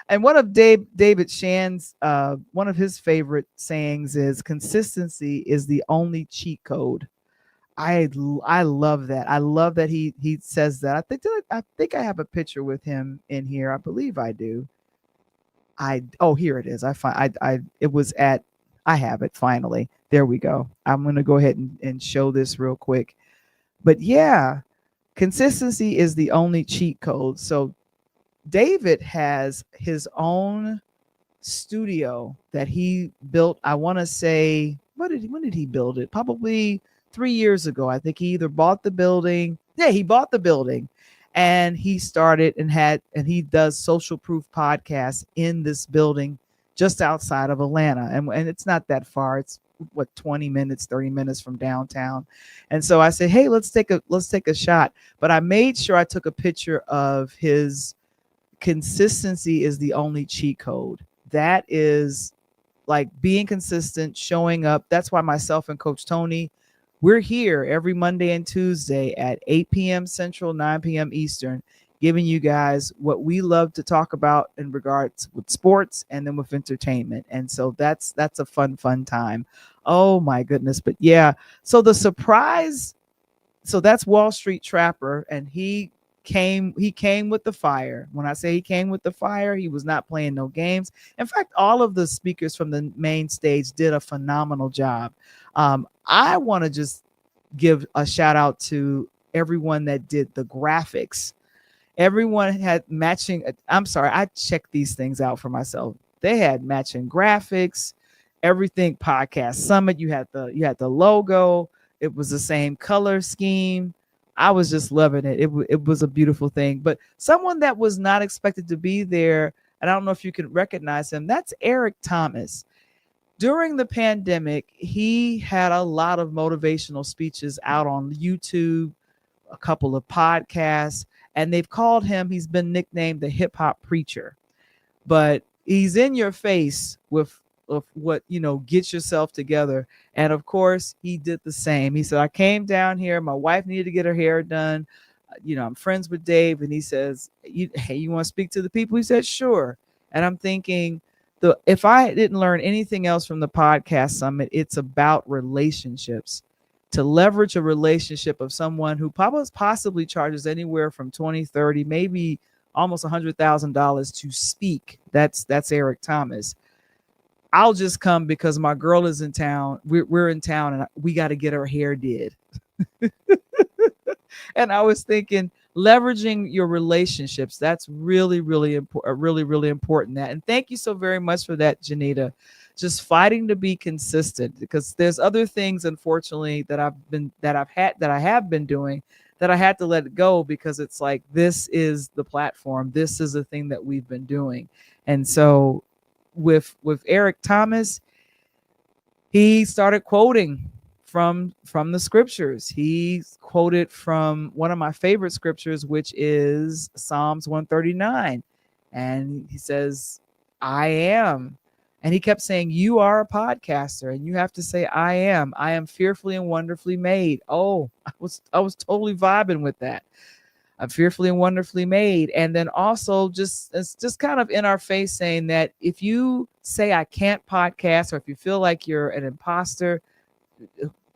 And one of David Shands, one of his favorite sayings is, consistency is the only cheat code. I love that. I love that he says that. I think I have a picture with him in here. I believe I do. Here it is. I it was at I have it finally. There we go. I'm gonna go ahead and show this real quick. But yeah, consistency is the only cheat code. So David has his own studio that he built. I want to say, when did he build it? Probably 3 years ago. I think he either bought the building. Yeah, he bought the building, and he started and he does social proof podcasts in this building just outside of Atlanta, and it's not that far. It's what 20 minutes, 30 minutes from downtown. And so I said, hey, let's take a shot. But I made sure I took a picture of his consistency is the only cheat code. That is like being consistent, showing up. That's why myself and Coach Tony, we're here every Monday and Tuesday at 8 p.m. Central, 9 p.m. Eastern, giving you guys what we love to talk about in regards with sports and then with entertainment. And so that's a fun time. Oh my goodness. But yeah, so the surprise, so that's Wall Street Trapper, and he came with the fire. When I say he came with the fire, he was not playing no games. In fact, all of the speakers from the main stage did a phenomenal job. I want to just give a shout out to everyone that did the graphics. Everyone had matching. I'm sorry, I checked these things out for myself. They had matching graphics, everything. Podcast Summit, you had the logo. It was the same color scheme. I was just loving it. It was a beautiful thing. But someone that was not expected to be there, and I don't know if you can recognize him, that's Eric Thomas. During the pandemic, he had a lot of motivational speeches out on YouTube, a couple of podcasts, and they've called him, he's been nicknamed the hip hop preacher. But he's in your face with what, get yourself together. And of course, he did the same. He said, I came down here. My wife needed to get her hair done. I'm friends with Dave. And he says, hey, you want to speak to the people? He said, sure. And I'm thinking, if I didn't learn anything else from the podcast summit, it's about relationships. To leverage a relationship of someone who possibly charges anywhere from 20, 30, maybe almost $100,000 to speak. That's Eric Thomas. I'll just come because my girl is in town. We're in town and we got to get her hair did. And I was thinking, leveraging your relationships, that's really, really important, really important. And thank you so very much for that, Janita. Just fighting to be consistent, because there's other things, unfortunately, that I have been doing that I had to let it go, because it's like, this is the platform. This is the thing that we've been doing. And so with Eric Thomas, he started quoting from the scriptures. He quoted from one of my favorite scriptures, which is Psalms 139. And he says, I am. And he kept saying, you are a podcaster, and you have to say, I am fearfully and wonderfully made. Oh, I was totally vibing with that. I'm fearfully and wonderfully made. And then also it's just kind of in our face saying that if you say I can't podcast, or if you feel like you're an imposter,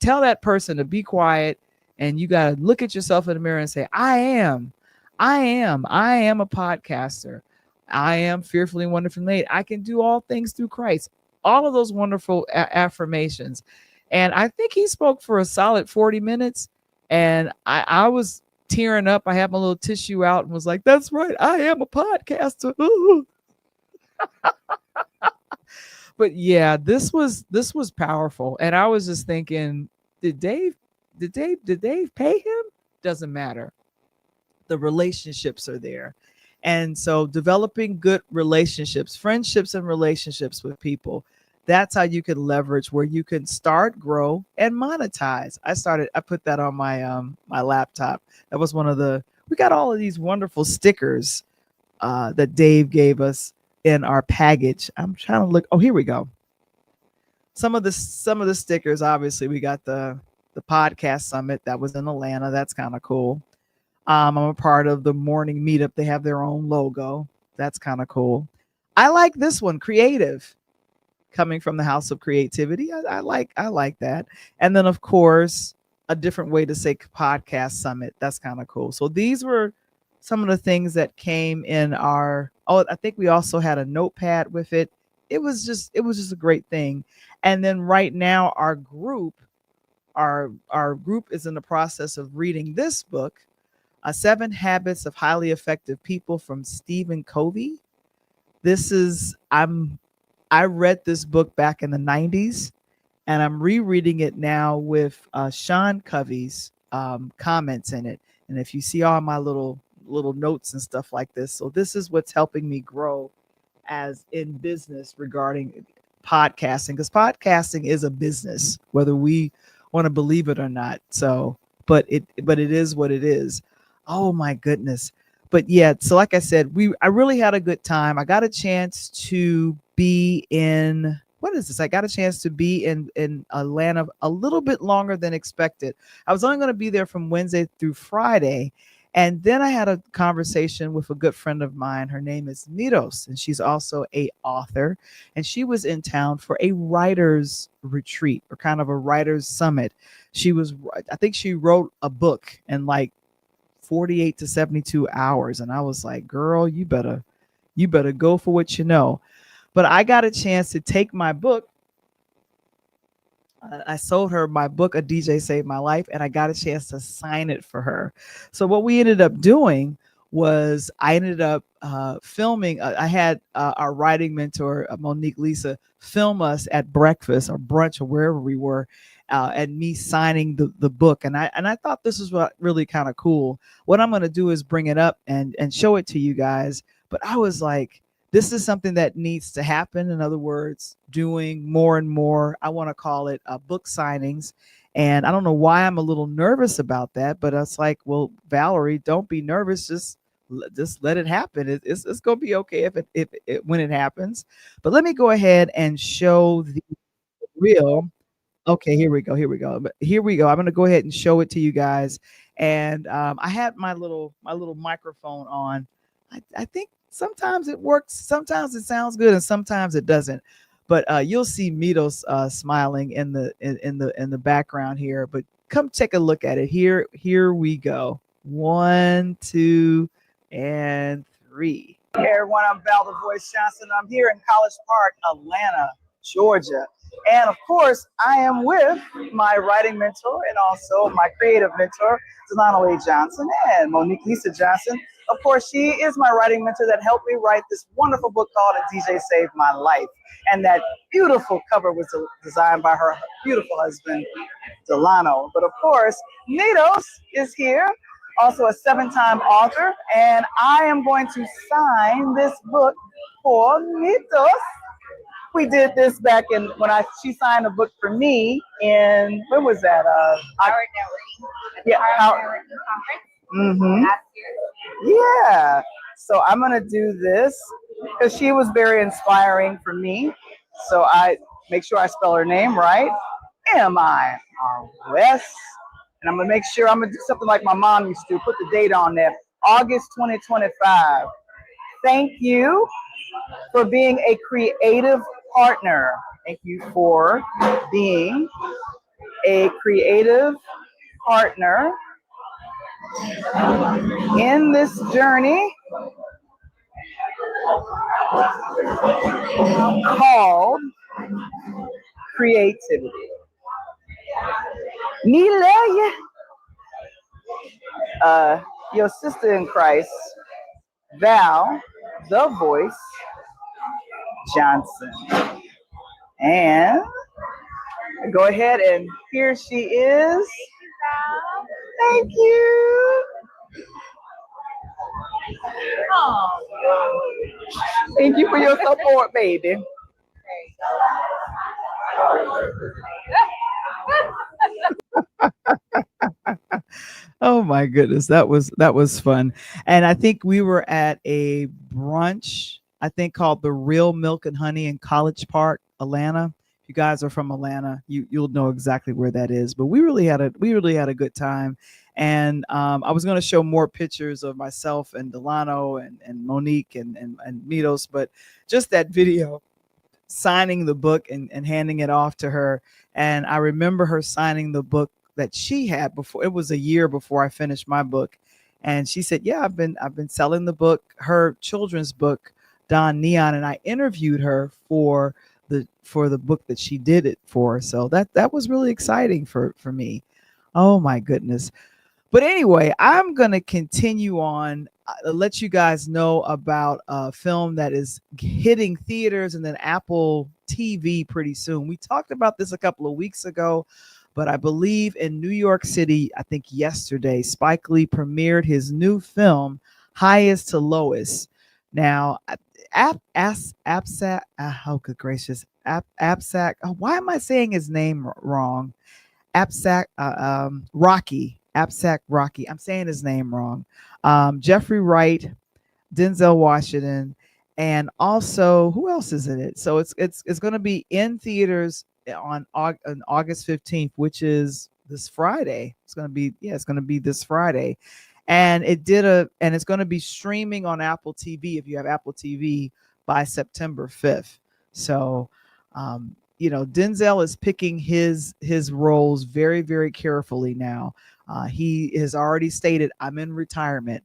tell that person to be quiet, and you got to look at yourself in the mirror and say, I am a podcaster. I am fearfully and wonderfully made. I can do all things through Christ. All of those wonderful affirmations. And I think he spoke for a solid 40 minutes. And I was tearing up. I had my little tissue out and was like, that's right, I am a podcaster. But yeah, this was powerful. And I was just thinking, did Dave pay him? Doesn't matter. The relationships are there. And so developing good relationships, friendships and relationships with people, that's how you can leverage, where you can start, grow, and monetize. I put that on my my laptop. That was we got all of these wonderful stickers that Dave gave us in our package. I'm trying to look. Oh, here we go. Some of the stickers, obviously, we got the podcast summit that was in Atlanta. That's kind of cool. I'm a part of the morning meetup. They have their own logo. That's kind of cool. I like this one, creative, coming from the House of Creativity. I like that. And then, of course, a different way to say podcast summit. That's kind of cool. So these were some of the things that came in our, oh, I think we also had a notepad with it. It was just a great thing. And then right now our group is in the process of reading this book, 7 Habits of Highly Effective People from Stephen Covey. This is I read this book back in the 90s, and I'm rereading it now with Sean Covey's comments in it. And if you see all my little notes and stuff like this, so this is what's helping me grow as in business regarding podcasting, because podcasting is a business, whether we want to believe it or not. So, but it is what it is. Oh my goodness. But yeah, so like I said, I really had a good time. I got a chance to be in, what is this? I got a chance to be in Atlanta a little bit longer than expected. I was only going to be there from Wednesday through Friday. And then I had a conversation with a good friend of mine. Her name is Miros, and she's also a author. And she was in town for a writer's retreat, or kind of a writer's summit. I think she wrote a book in like 48 to 72 hours. And I was like, girl, you better go for what you know. But I got a chance to take my book. I sold her my book, A DJ Saved My Life, and I got a chance to sign it for her. So what we ended up doing was I ended up filming. I had our writing mentor, Monique Lisa, film us at breakfast or brunch or wherever we were, and me signing the book. And I thought this was what really kind of cool. What I'm going to do is bring it up and show it to you guys. But I was like, this is something that needs to happen. In other words, doing more and more, I want to call it book signings. And I don't know why I'm a little nervous about that, but it's like, well, Valerie, don't be nervous. Just let it happen. It's going to be okay when it happens. But let me go ahead and show the reel. Okay, here we go. But here we go. I'm going to go ahead and show it to you guys. And I had my little microphone on. I think sometimes it works, sometimes it sounds good, and sometimes it doesn't. But you'll see Mitos smiling in the background here. But come take a look at it. Here we go. 1, 2, and 3. Hey everyone, I'm Val The Voice Johnson. I'm here in College Park, Atlanta, Georgia. And of course, I am with my writing mentor and also my creative mentor, Donni Johnson, and Monique Lisa Johnson. Of course, she is my writing mentor that helped me write this wonderful book called A DJ Saved My Life. And that beautiful cover was designed by her beautiful husband, Delano. But of course, Mitos is here, also a 7-time author. And I am going to sign this book for Mitos. We did this back in she signed a book for me in, when was that? Howard Networking. Yeah, Howard Networking Conference last year. Yeah. So I'm gonna do this because she was very inspiring for me. So I make sure I spell her name right. M-I-R-O-S. And I'm gonna make sure I'm gonna do something like my mom used to, put the date on there. August 2025. Thank you for being a creative partner. Thank you for being a creative partner in this journey called creativity. Nila, your sister in Christ, Val The Voice Johnson. And go ahead, and here she is. Thank you. Oh. Thank you for your support, baby. Oh my goodness, that was fun. And I think we were at a brunch, I think called the Real Milk and Honey in College Park, Atlanta. If you guys are from Atlanta, you'll know exactly where that is. But we really had a good time. And I was going to show more pictures of myself and Delano and Monique and Mitos, but just that video signing the book and handing it off to her. And I remember her signing the book that she had before. It was a year before I finished my book. And she said, yeah, I've been selling the book, her children's book, Don Neon, and I interviewed her for the book that she did it for. So that was really exciting for me. Oh my goodness. But anyway, I'm going to continue on, let you guys know about a film that is hitting theaters and then Apple TV pretty soon. We talked about this a couple of weeks ago, but I believe in New York City, I think yesterday, Spike Lee premiered his new film, Highest to Lowest. Now, Apsack, oh good gracious, Apsack, why am I saying his name wrong? Apsack, Rocky. Apsack Rocky. I'm saying his name wrong. Jeffrey Wright, Denzel Washington, and also who else is in it? So it's going to be in theaters on August 15th, which is this Friday. It's going to be this Friday, and it's going to be streaming on Apple TV if you have Apple TV by September 5th. So, Denzel is picking his roles very, very carefully now. He has already stated, I'm in retirement.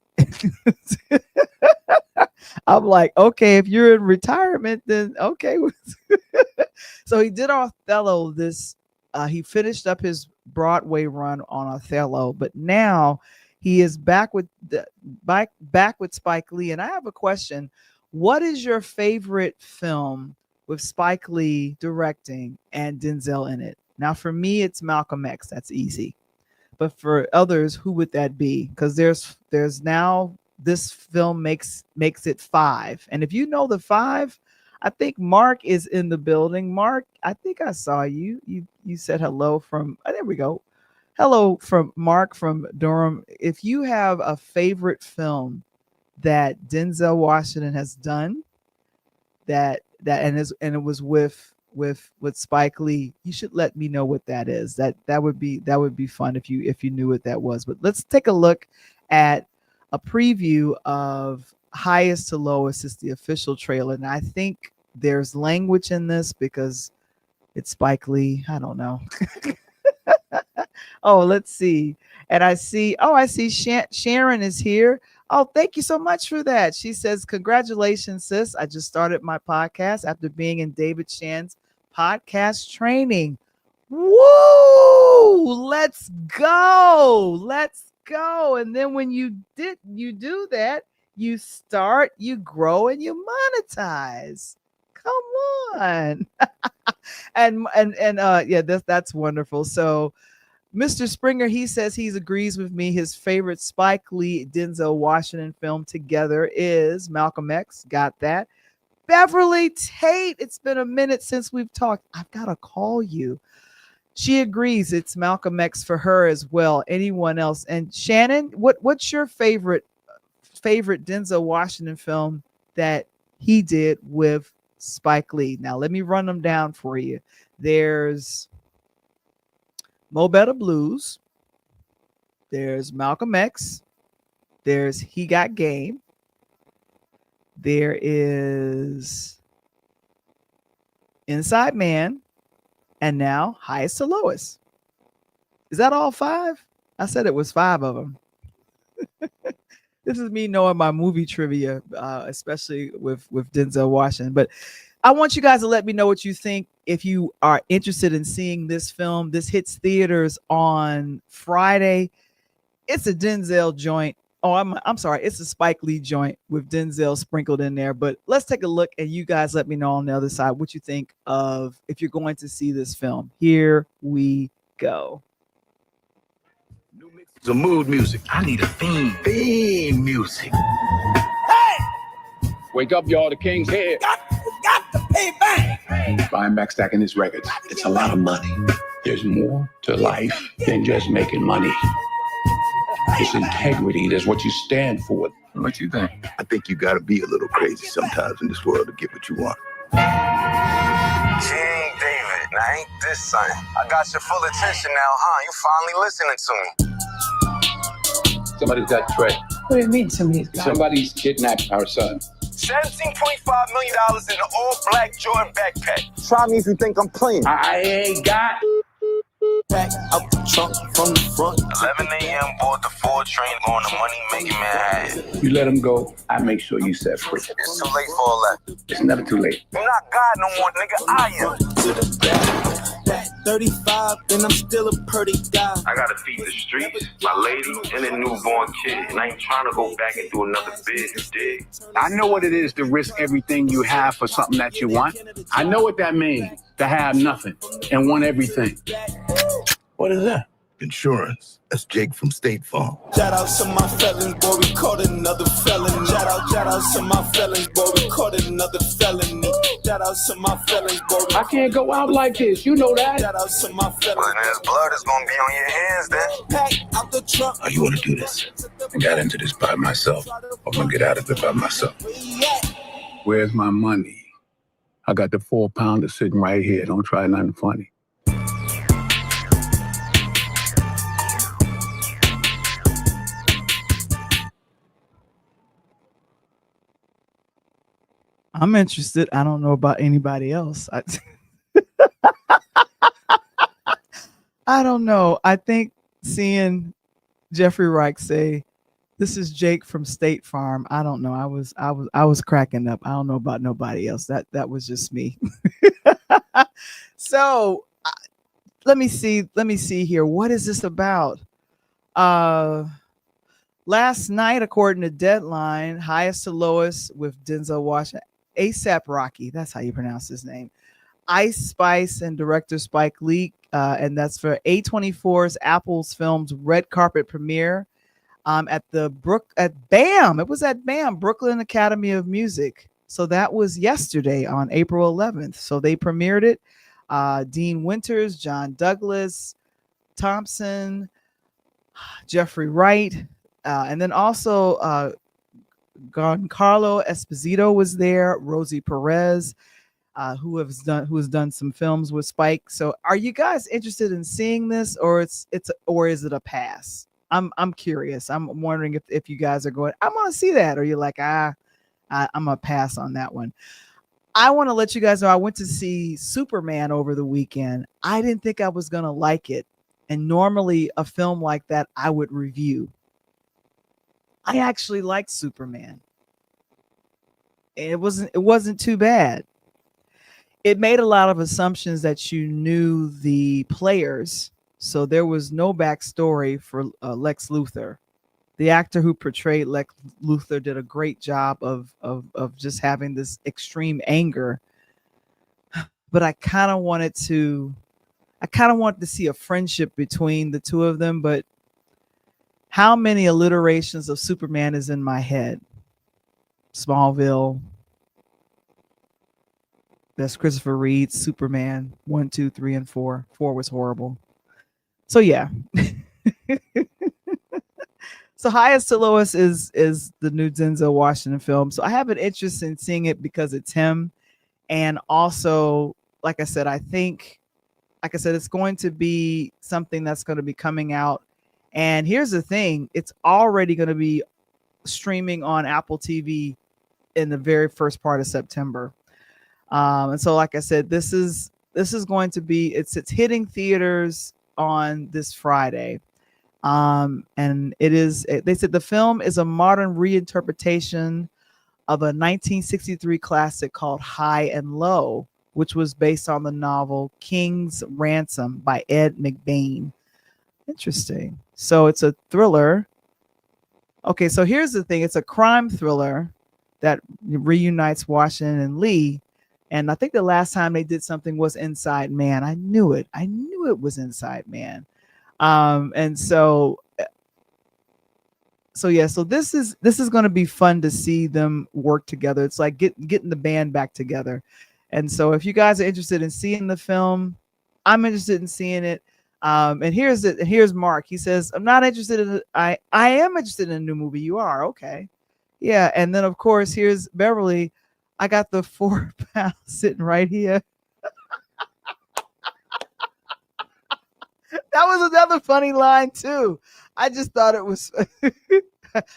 I'm like, okay, if you're in retirement, then okay. So he did Othello he finished up his Broadway run on Othello, but now he is back with Spike Lee. And I have a question. What is your favorite film with Spike Lee directing and Denzel in it? Now, for me, it's Malcolm X. That's easy. But for others, who would that be? Because there's now, this film makes it 5. And if you know the 5, I think Mark is in the building. Mark, I think I saw you. You said hello from, there we go. Hello from Mark from Durham. If you have a favorite film that Denzel Washington has done, and it was with Spike Lee, you should let me know what that is. That would be fun if you knew what that was. But let's take a look at a preview of Highest to Lowest. Is the official trailer, and I think there's language in this because it's Spike Lee. I don't know. Oh, let's see. And I see Sharon is here. Oh, thank you so much for that. She says, congratulations, sis. I just started my podcast after being in David Shands' podcast training. Woo! Let's go. Let's go. And then when you do that, you start, you grow, and you monetize. Come on. That's wonderful. So Mr. Springer, he says he agrees with me. His favorite Spike Lee, Denzel Washington film together is Malcolm X. Got that. Beverly Tate, it's been a minute since we've talked. I've got to call you. She agrees it's Malcolm X for her as well. Anyone else? And Shannon, what's your favorite Denzel Washington film that he did with Spike Lee? Now, let me run them down for you. There's Mo Better Blues. There's Malcolm X. There's He Got Game. There is Inside Man. And now Highest to Lowest. Is that all 5? I said it was 5 of them. This is me knowing my movie trivia, especially with Denzel Washington. But I want you guys to let me know what you think. If you are interested in seeing this film, this hits theaters on Friday. It's a Denzel joint. Oh, I'm sorry. It's a Spike Lee joint with Denzel sprinkled in there. But let's take a look, and you guys let me know on the other side what you think of if you're going to see this film. Here we go. New mix. The mood music. I need a theme. Theme music. Hey! Wake up, y'all. The king's here. Got to pay back. Buying back, stacking his records. It's a lot of money. There's more to life than just making money. It's integrity. That's what you stand for. What you think? I think you got to be a little crazy sometimes in this world to get what you want. King David, now ain't this son? I got your full attention now, huh? You finally listening to me. Somebody's got Trey. What do you mean somebody's got Somebody's kidnapped our son. $17.5 million in an all-black Jordan backpack. Try me if you think I'm playing. I ain't got Back out the trunk from the front. 11 a.m. board the 4 train on the money making Manhattan. You let them go, I make sure you set free. It's too late for all that. It's never too late. You're not God no more, nigga. I am. To the back 35, and I'm still a pretty guy. I gotta feed the streets, my lady, and a newborn kid. And I ain't trying to go back and do another bid, you dig? I know what it is to risk everything you have for something that you want. I know what that means, to have nothing and want everything. What is that? Insurance. That's Jake from State Farm. Shout out to my felons, boy, we caught another felon. Shout out to my felons, boy, we caught another felony. Shout out to my felons, boy. I can't go out like this, you know that. Shout out to my felons. Well, then his blood is gonna be on your hands then. Pack out the trunk. How you want to do this? I got into this by myself. I'm going to get out of it by myself. Where's my money? I got the 4-pounder sitting right here. Don't try nothing funny. I'm interested. I don't know about anybody else. I don't know. I think seeing Jeffrey Reich say, "This is Jake from State Farm." I don't know. I was cracking up. I don't know about nobody else. That was just me. So let me see here. What is this about? Last night, according to Deadline, Highest to Lowest with Denzel Washington, ASAP Rocky, that's how you pronounce his name, Ice Spice, and director Spike Lee, and that's for A24's Apple's Films red carpet premiere at BAM. It was at BAM, Brooklyn Academy of Music. So that was yesterday on April 11th. So they premiered it. Dean Winters, John Douglas, Thompson, Jeffrey Wright, and then also Giancarlo Esposito was there, Rosie Perez, who has done some films with Spike. So are you guys interested in seeing this, or is it a pass? I'm curious. I'm wondering if you guys are going, I want to see that, or you're like, I'm gonna pass on that one. I want to let you guys know I went to see Superman over the weekend. I didn't think I was gonna like it. And normally a film like that I would review. I actually liked Superman. It wasn't too bad. It made a lot of assumptions that you knew the players, so there was no backstory for Lex Luthor. The actor who portrayed Lex Luthor did a great job of just having this extreme anger. But I kind of wanted to see a friendship between the two of them, but how many alliterations of Superman is in my head? Smallville. That's Christopher Reed's Superman 1, 2, 3, and 4. 4 was horrible. So yeah. So Highest to Lowest is the new Denzel Washington film. So I have an interest in seeing it because it's him. And also, like I said, it's going to be something that's going to be coming out. And here's the thing, it's already going to be streaming on Apple TV in the very first part of September. And so, like I said, this is going to be, it's hitting theaters on this Friday. And they said the film is a modern reinterpretation of a 1963 classic called High and Low, which was based on the novel King's Ransom by Ed McBain. Interesting. So it's a thriller. Okay, so here's the thing. It's a crime thriller that reunites Washington and Lee. And I think the last time they did something was Inside Man. I knew it was Inside Man. And so this is going to be fun to see them work together. It's like getting the band back together. And so if you guys are interested in seeing the film, I'm interested in seeing it. And here's Mark. He says, I'm not interested in it. I am interested in a new movie. You are? Okay. Yeah. And then of course, here's Beverly. I got the 4 pounds sitting right here. That was another funny line too. I just thought it was,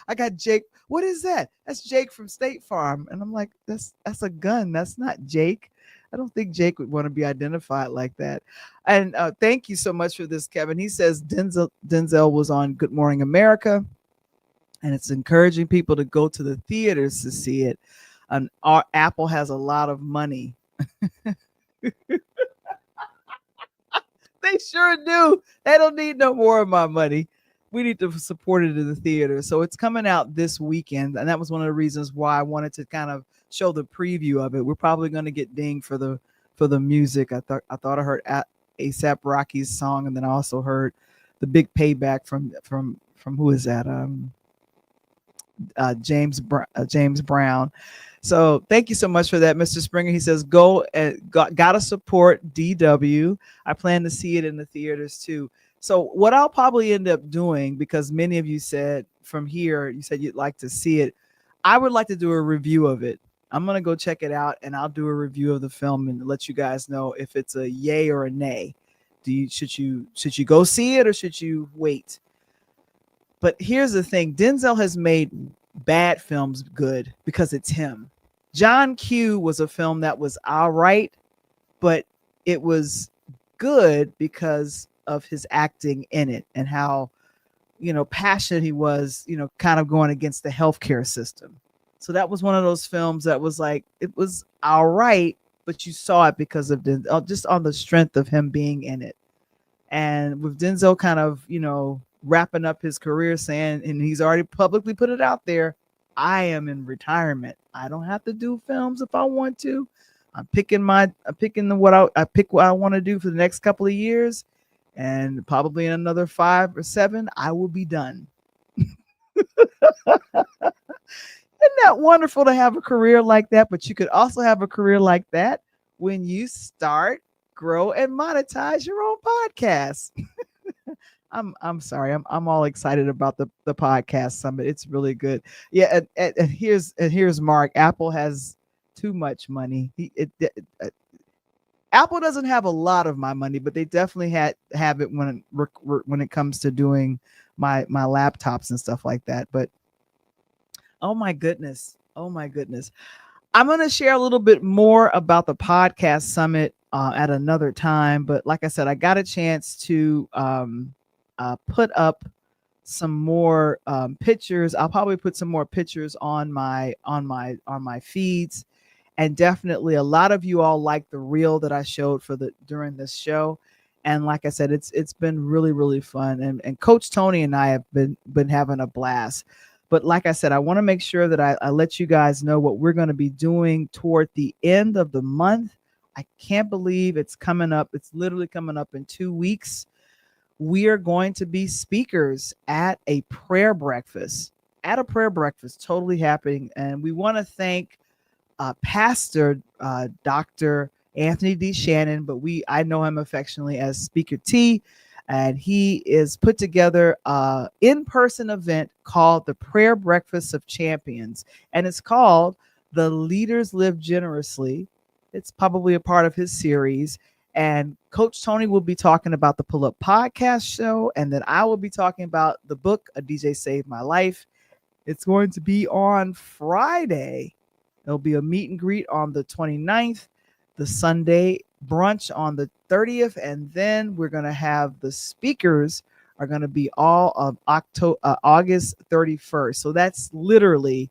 I got Jake. What is that? That's Jake from State Farm. And I'm like, that's a gun. That's not Jake. I don't think Jake would want to be identified like that. And thank you so much for this, Kevin. He says Denzel was on Good Morning America, and it's encouraging people to go to the theaters to see it. Our Apple has a lot of money. They sure do. They don't need no more of my money. We need to support it in the theater. So it's coming out this weekend. And that was one of the reasons why I wanted to kind of show the preview of it. We're probably going to get dinged for the music. I thought I heard ASAP Rocky's song, and then I also heard the big payback from who is that? James Brown. So thank you so much for that, Mr. Springer. He says, gotta support DW. I plan to see it in the theaters too. So what I'll probably end up doing, because many of you said from here, you said you'd like to see it. I would like to do a review of it. I'm going to go check it out, and I'll do a review of the film and let you guys know if it's a yay or a nay. Should you go see it, or should you wait? But here's the thing. Denzel has made bad films good because it's him. John Q was a film that was all right, but it was good because of his acting in it and how, passionate he was, kind of going against the healthcare system. So that was one of those films that was like, it was all right, but you saw it because of just on the strength of him being in it. And with Denzel kind of, wrapping up his career saying, and he's already publicly put it out there, I am in retirement. I don't have to do films if I want to. I pick what I want to do for the next couple of years, and probably in another 5 or 7, I will be done. Isn't that wonderful to have a career like that? But you could also have a career like that when you start, grow, and monetize your own podcast. I'm sorry. I'm all excited about the podcast summit. It's really good. Yeah. And here's Mark. Apple has too much money. Apple doesn't have a lot of my money, but they definitely have it when it comes to doing my laptops and stuff like that. But oh my goodness. I'm going to share a little bit more about the podcast summit at another time. But like I said, I got a chance to put up some more pictures. I'll probably put some more pictures on my feeds, and definitely a lot of you all like the reel that I showed during this show. And like I said, it's been really, really fun. And Coach Tony and I have been having a blast. But like I said, I want to make sure that I let you guys know what we're going to be doing toward the end of the month. I can't believe it's coming up. It's literally coming up in 2 weeks. We are going to be speakers at a prayer breakfast, totally happening. And we want to thank Pastor Dr. Anthony D. Shannon, but I know him affectionately as Speaker T. And he is put together an in-person event called the Prayer Breakfast of Champions. And it's called The Leaders Live Generously. It's probably a part of his series. And Coach Tony will be talking about the Pull Up Podcast show. And then I will be talking about the book, A DJ Saved My Life. It's going to be on Friday. There'll be a meet and greet on the 29th, the Sunday brunch on the 30th. And then we're going to have the speakers are going to be all of August 31st. So that's literally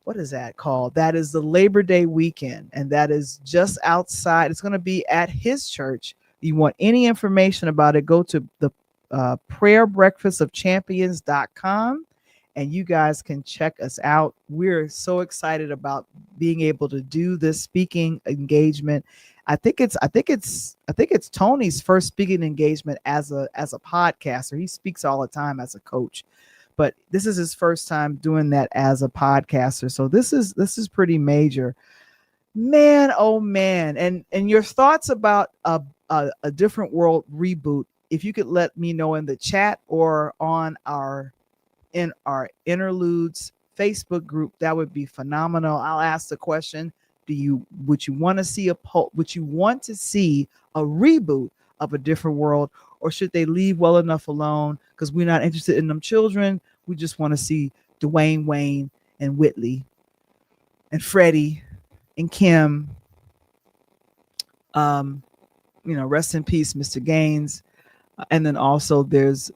what is that called? That is the Labor Day weekend. And that is just outside. It's going to be at his church. You want any information about it, go to the prayerbreakfastofchampions.com and you guys can check us out. We're so excited about being able to do this speaking engagement. I think it's Tony's first speaking engagement as a podcaster. He speaks all the time as a coach, but this is his first time doing that as a podcaster. So this is pretty major, man. Oh man. And your thoughts about a different world reboot, if you could let me know in the chat or on our interludes Facebook group, that would be phenomenal. I'll ask the question, would you want to see a reboot of A Different World, or should they leave well enough alone because we're not interested in them children? We just want to see Dwayne Wayne and Whitley and Freddie and Kim Rest in peace, Mr. Gaines. And then also there's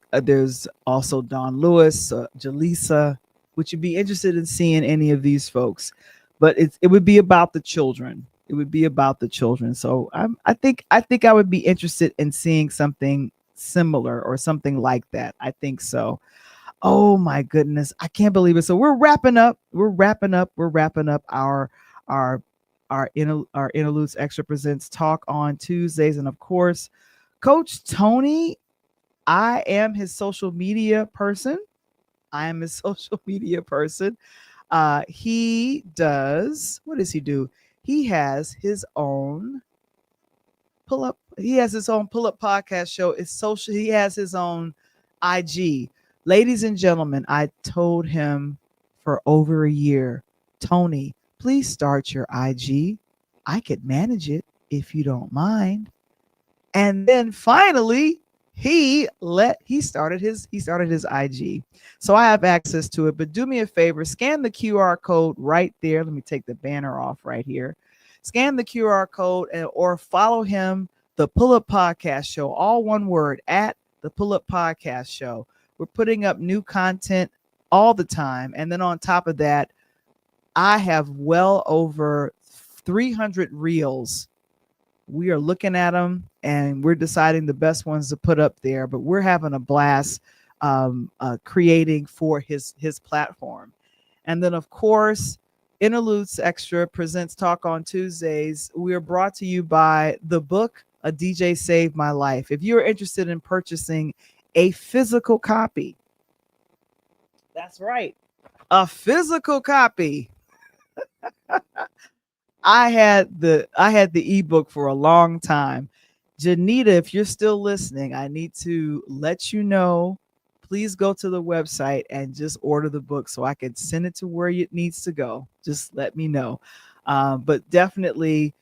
also Don Lewis, Jaleesa. Would you be interested in seeing any of these folks? But it would be about the children. It would be about the children. So I think I would be interested in seeing something similar or something like that. I think so. Oh my goodness, I can't believe it. So we're wrapping up our Interludes Extra Presents Talk on Tuesdays, and of course, Coach Tony. I am his social media person. He does. What does he do? He has his own pull up. He has his own pull up podcast show. It's social. He has his own IG. Ladies and gentlemen, I told him for over a year, Tony, please start your IG. I could manage it if you don't mind. And then finally, he started his IG. So I have access to it. But do me a favor, scan the QR code right there. Let me take the banner off right here. Scan the QR code or follow him, the Pull Up Podcast Show, all one word, at the Pull Up Podcast Show. We're putting up new content all the time. And then on top of that, I have well over 300 reels. We are looking at them and we're deciding the best ones to put up there, but we're having a blast creating for his platform. And then of course, Interludes Extra presents Talk on Tuesdays. We are brought to you by the book, A DJ Saved My Life. If you're interested in purchasing a physical copy, that's right, a physical copy. I had the ebook for a long time. Janita, if you're still listening, I need to let you know, please go to the website and just order the book so I can send it to where it needs to go. Just let me know. But definitely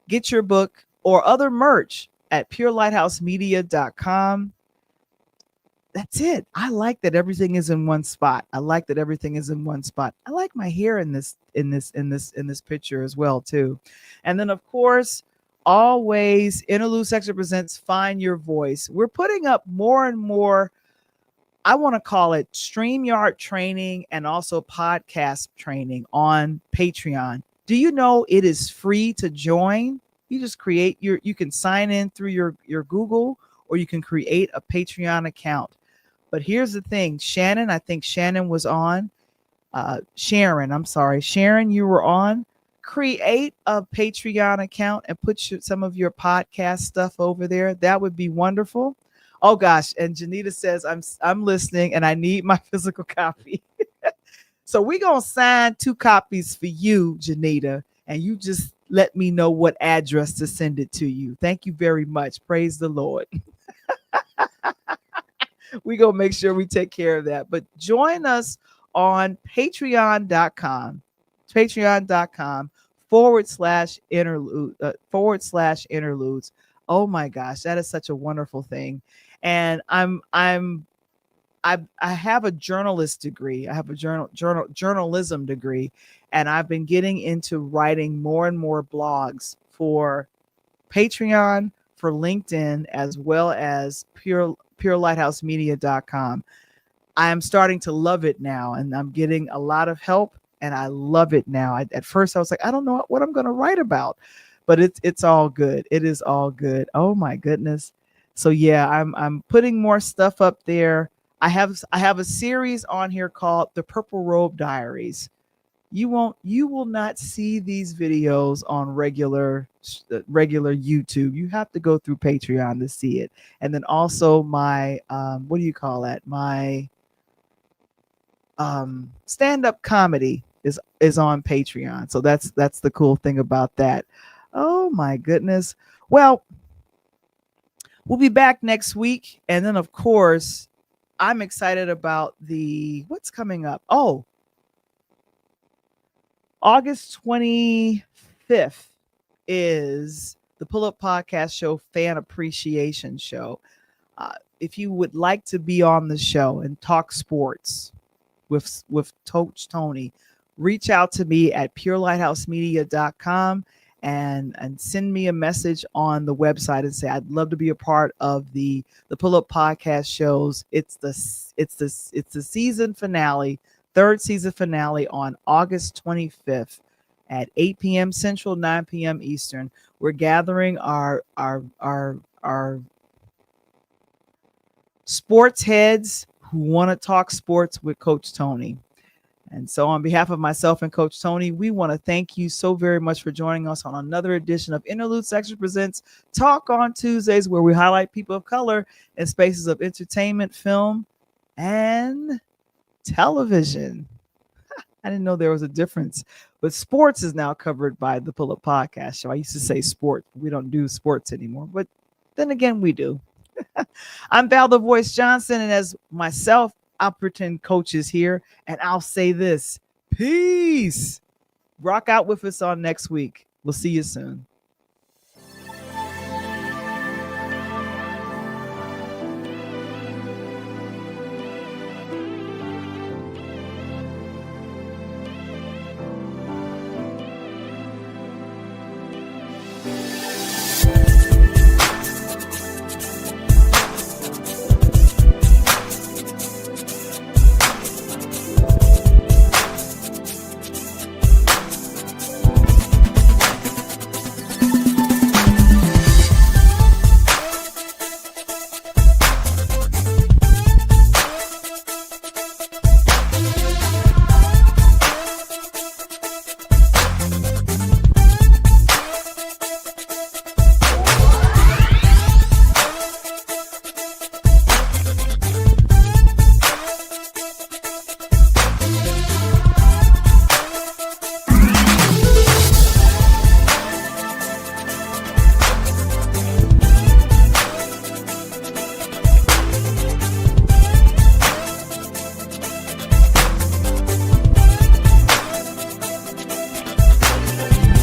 get your book or other merch at purelighthouse.media.com. That's it. I like that everything is in one spot. I like my hair in this picture as well too. And then of course, always Interlude Extra presents Find Your Voice. We're putting up more and more, I want to call it StreamYard training and also podcast training on Patreon. Do you know it is free to join? You just you can sign in through your Google, or you can create a Patreon account. But here's the thing, Shannon, I think Shannon was on. Sharon, you were on. Create a Patreon account and put some of your podcast stuff over there. That would be wonderful. Oh gosh, and Janita says, I'm listening and I need my physical copy. So we're going to sign 2 copies for you, Janita, and you just let me know what address to send it to you. Thank you very much. Praise the Lord. We're going to make sure we take care of that. But join us on patreon.com /interludes. Oh my gosh, that is such a wonderful thing. And I have a journalist degree. I have a journalism degree, and I've been getting into writing more and more blogs for Patreon, for LinkedIn, as well as purelighthouse.media.com. I am starting to love it now, and I'm getting a lot of help, and I love it now. At first I was like, I don't know what I'm going to write about, but it's all good. It is all good. Oh my goodness. So yeah, I'm putting more stuff up there. I have a series on here called The Purple Robe Diaries. You will not see these videos on regular YouTube. You have to go through Patreon to see it. And then also my my stand-up comedy is on Patreon. So that's the cool thing about that. Oh my goodness. Well, we'll be back next week, and then of course I'm excited about what's coming up. Oh, August 25th is the Pull Up Podcast Show Fan Appreciation Show. If you would like to be on the show and talk sports with Coach Tony, reach out to me at purelighthouse.media.com, and send me a message on the website and say, I'd love to be a part of the Pull Up Podcast shows. It's the season finale, third season finale on August 25th at 8 p.m. Central, 9 p.m. Eastern. We're gathering our sports heads who want to talk sports with Coach Tony. And so on behalf of myself and Coach Tony, we want to thank you so very much for joining us on another edition of Interlude Section Presents Talk on Tuesdays, where we highlight people of color in spaces of entertainment, film, and television. I didn't know there was a difference, but sports is now covered by the Pull Up Podcast show. I used to say sports. We don't do sports anymore, but then again, we do. I'm Val The Voice Johnson, and as myself, I'll pretend Coach is here, and I'll say this: peace. Rock out with us on next week. We'll see you soon.